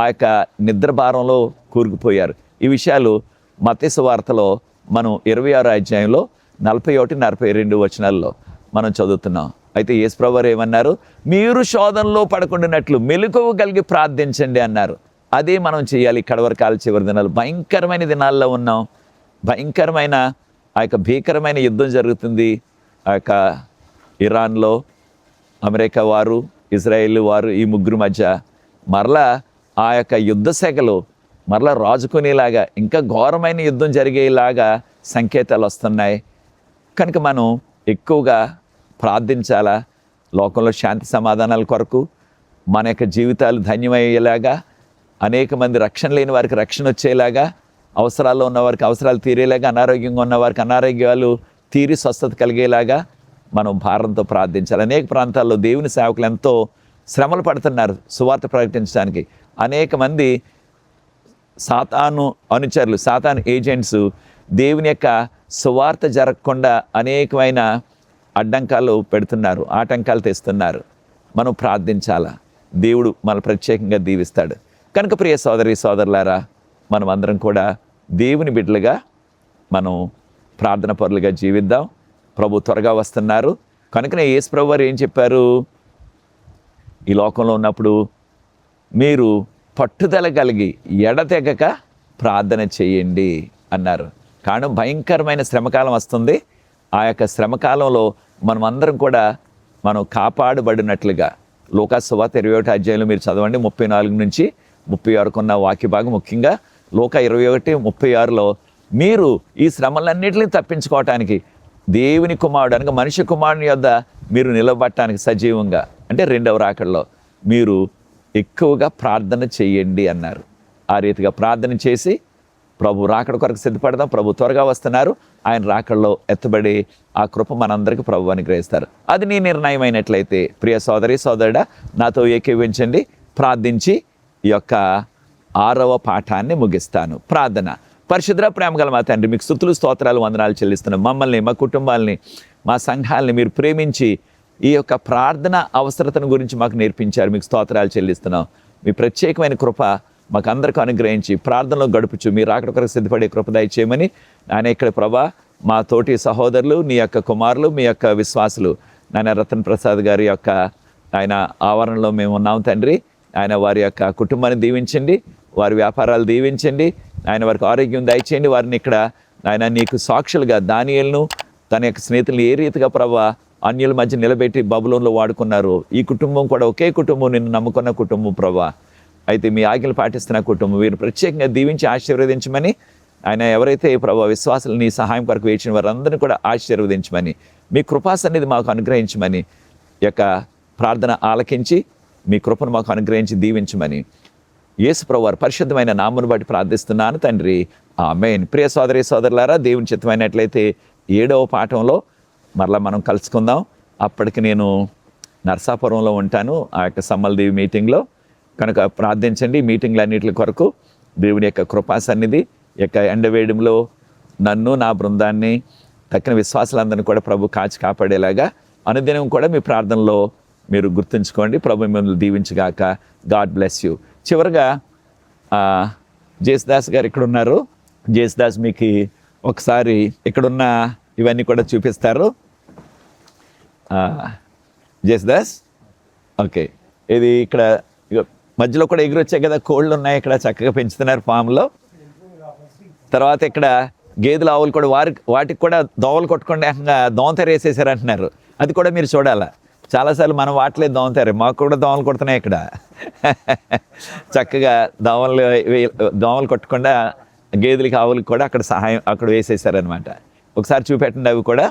ఆ యొక్క నిద్ర భారంలో కూరుకుపోయారు. ఈ విషయాలు మత్తయి సువార్తలో మనం 26వ అధ్యాయంలో 41-42 వచనాల్లో మనం చదువుతున్నాం. అయితే యేసుప్రభు వారు ఏమన్నారు? మీరు శోధనలో పడకుండానట్లు మెలకువ కలిగి ప్రార్థించండి అన్నారు. అదే మనం చేయాలి. కడవరకాల చివరి దినాలు, భయంకరమైన దినాల్లో ఉన్నాం. భయంకరమైన ఆ యొక్క భీకరమైన యుద్ధం జరుగుతుంది. ఆ యొక్క ఇరాన్లో అమెరికా వారు, ఇజ్రాయేల్ వారు, ఈ ముగ్గురు మధ్య మరలా ఆ యొక్క యుద్ధ శాఖలో మరలా రాజుకునేలాగా ఇంకా ఘోరమైన యుద్ధం జరిగేలాగా సంకేతాలు వస్తున్నాయి. కనుక మనం ఎక్కువగా ప్రార్థించాలా, లోకంలో శాంతి సమాధానాల కొరకు, మన యొక్క జీవితాలు ధన్యమయ్యేలాగా, అనేక మంది రక్షణ లేని వారికి రక్షణ వచ్చేలాగా, అవసరాల్లో ఉన్న వారికి అవసరాలు తీరేలాగా, అనారోగ్యంగా ఉన్న వారికి అనారోగ్యాలు తీరి స్వస్థత కలిగేలాగా మనం భారంతో ప్రార్థించాలి. అనేక ప్రాంతాల్లో దేవుని సేవకులు ఎంతో శ్రమలు పడుతున్నారు సువార్త ప్రకటించడానికి. అనేక మంది సాతాను అనుచరులు, సాతాను ఏజెంట్స్ దేవుని యొక్క సువార్త జరగకుండా అనేకమైన అడ్డంకాలు పెడుతున్నారు, ఆటంకాలు తెస్తున్నారు. మనం ప్రార్థించాలా, దేవుడు మన ప్రత్యేకంగా దీవిస్తాడు. కనుక ప్రియ సోదరి సోదరులారా, మనం అందరం కూడా దేవుని బిడ్డలుగా మనం ప్రార్థన పరులుగా జీవిద్దాం. ప్రభు త్వరగా వస్తున్నారు. కనుకనే యేసు ప్రభు వారు ఏం చెప్పారు? ఈ లోకంలో ఉన్నప్పుడు మీరు పట్టుదల కలిగి ఎడతెగక ప్రార్థన చేయండి అన్నారు. కారణం భయంకరమైన శ్రమకాలం వస్తుంది. ఆ యొక్క శ్రమకాలంలో మనం అందరం కూడా మనం కాపాడబడినట్లుగా లూకాసు సువార్త 21 అధ్యాయంలో మీరు చదవండి, 34 నుంచి 36 ఉన్న వాక్య భాగం, ముఖ్యంగా లూకా 21:36లో మీరు ఈ శ్రమలన్నింటినీ తప్పించుకోవటానికి దేవుని కుమారుడు అనగా మనిషి కుమారుని యొద్ద మీరు నిలబడటానికి సజీవంగా, అంటే రెండవ రాకడలో మీరు ఎక్కువగా ప్రార్థన చేయండి అన్నారు. ఆ రీతిగా ప్రార్థన చేసి ప్రభు రాకడ కొరకు సిద్ధపడదాం. ప్రభు త్వరగా వస్తున్నారు. ఆయన రాకడలో ఎత్తబడి ఆ కృప మనందరికీ ప్రభు అనుగ్రహిస్తారు. అది నీ నిర్ణయమైనట్లయితే ప్రియ సోదరి సోదరుడా, నాతో ఏకీవించండి. ప్రార్థించి ఈ యొక్క 6వ పాఠాన్ని ముగిస్తాను. ప్రార్థన. పరిశుద్ధ ప్రేమగల మా తండ్రి, మీకు స్తుతులు స్తోత్రాలు వందనాలు చెల్లిస్తున్నాం. మమ్మల్ని, మా కుటుంబాలని, మా సంఘాలని మీరు ప్రేమించి ఈ యొక్క ప్రార్థన అవసరతను గురించి మాకు నేర్పించారు. మీకు స్తోత్రాలు చెల్లిస్తున్నాం. మీ ప్రత్యేకమైన కృప మాకు అందరికీ అనుగ్రహించి ప్రార్థనలో గడుపుచు మీరు అక్కడ కొరకు సిద్ధపడే కృప దయచేయమని ఆయన ఇక్కడ ప్రభా, మా తోటి సహోదరులు, నీ యొక్క కుమారులు, మీ యొక్క విశ్వాసులు నాయన రతన్ ప్రసాద్ గారి యొక్క ఆయన ఆవరణలో మేము ఉన్నాం తండ్రి. ఆయన వారి యొక్క కుటుంబాన్ని దీవించండి, వారి వ్యాపారాలు దీవించండి, ఆయన వారికి ఆరోగ్యం దయచేయండి. వారిని ఇక్కడ ఆయన నీకు సాక్షులుగా దానియేలును తన యొక్క స్నేహితులను ఏ రీతిగా ప్రభా అన్యుల మధ్య నిలబెట్టి బబులోన్లో వాడుకున్నారు. ఈ కుటుంబం కూడా ఒకే కుటుంబం, నిన్ను నమ్ముకున్న కుటుంబం ప్రభా. అయితే మీ ఆజ్ఞలు పాటిస్తున్న కుటుంబం వీరు ప్రత్యేకంగా దీవించి ఆశీర్వదించమని ఆయన ఎవరైతే ప్రభా విశ్వాసాలు నీ సహాయం కొరకు వేచిన వారందరినీ కూడా ఆశీర్వదించమని, మీ కృపాసన్నిధి మాకు అనుగ్రహించమని, యొక్క ప్రార్థన ఆలకించి మీ కృపను మాకు అనుగ్రహించి దీవించమని యేసు ప్రభు వారి పరిశుద్ధమైన నామమును బట్టి ప్రార్థిస్తున్నాను తండ్రి, ఆమేన్. ప్రియ సోదరి సోదరులారా, దేవుని చిత్తమైనట్లయితే 7వ పాఠంలో మరలా మనం కలుసుకుందాం. అప్పటికి నేను నర్సాపురంలో ఉంటాను ఆ యొక్క సమ్మల్దేవి మీటింగ్లో. కనుక ప్రార్థించండి. మీటింగ్లన్నిటి కొరకు దేవుని యొక్క కృపా సన్నిధి యొక్క ఎండవేయడంలో నన్ను, నా బృందాన్ని, తక్కిన విశ్వాసాలందరినీ కూడా ప్రభు కాచి కాపాడేలాగా అనుదినం కూడా మీ ప్రార్థనలో మీరు గుర్తుంచుకోండి. ప్రభు మిమ్మల్ని దీవించుగాక. God bless you. చివరిగా జేసుదాస్ గారు ఇక్కడ ఉన్నారు. జేసుదాస్ మీకు ఒకసారి ఇక్కడున్న ఇవన్నీ కూడా చూపిస్తారు. జేసుదాస్, ఓకే. ఇది ఇక్కడ మధ్యలో కూడా ఎగురొచ్చాయి కదా, కోళ్ళు ఉన్నాయి ఇక్కడ, చక్కగా పెంచుతున్నారు ఫామ్లో. తర్వాత ఇక్కడ గేదెలు, ఆవులు కూడా వాటికి కూడా దోవలు కొట్టుకోండి, దోమతెర వేసేసారు అంటున్నారు. అది కూడా మీరు చూడాలా. చాలాసార్లు మనం వాటిలే దోమతెర, మాకు కూడా దోమలు కొడుతున్నాయి ఇక్కడ. చక్కగా దోమలు కొట్టకుండా గేదెలకి, ఆవులకి కూడా అక్కడ సహాయం అక్కడ వేసేసారనమాట. ఒకసారి చూపెట్టండి అవి కూడా.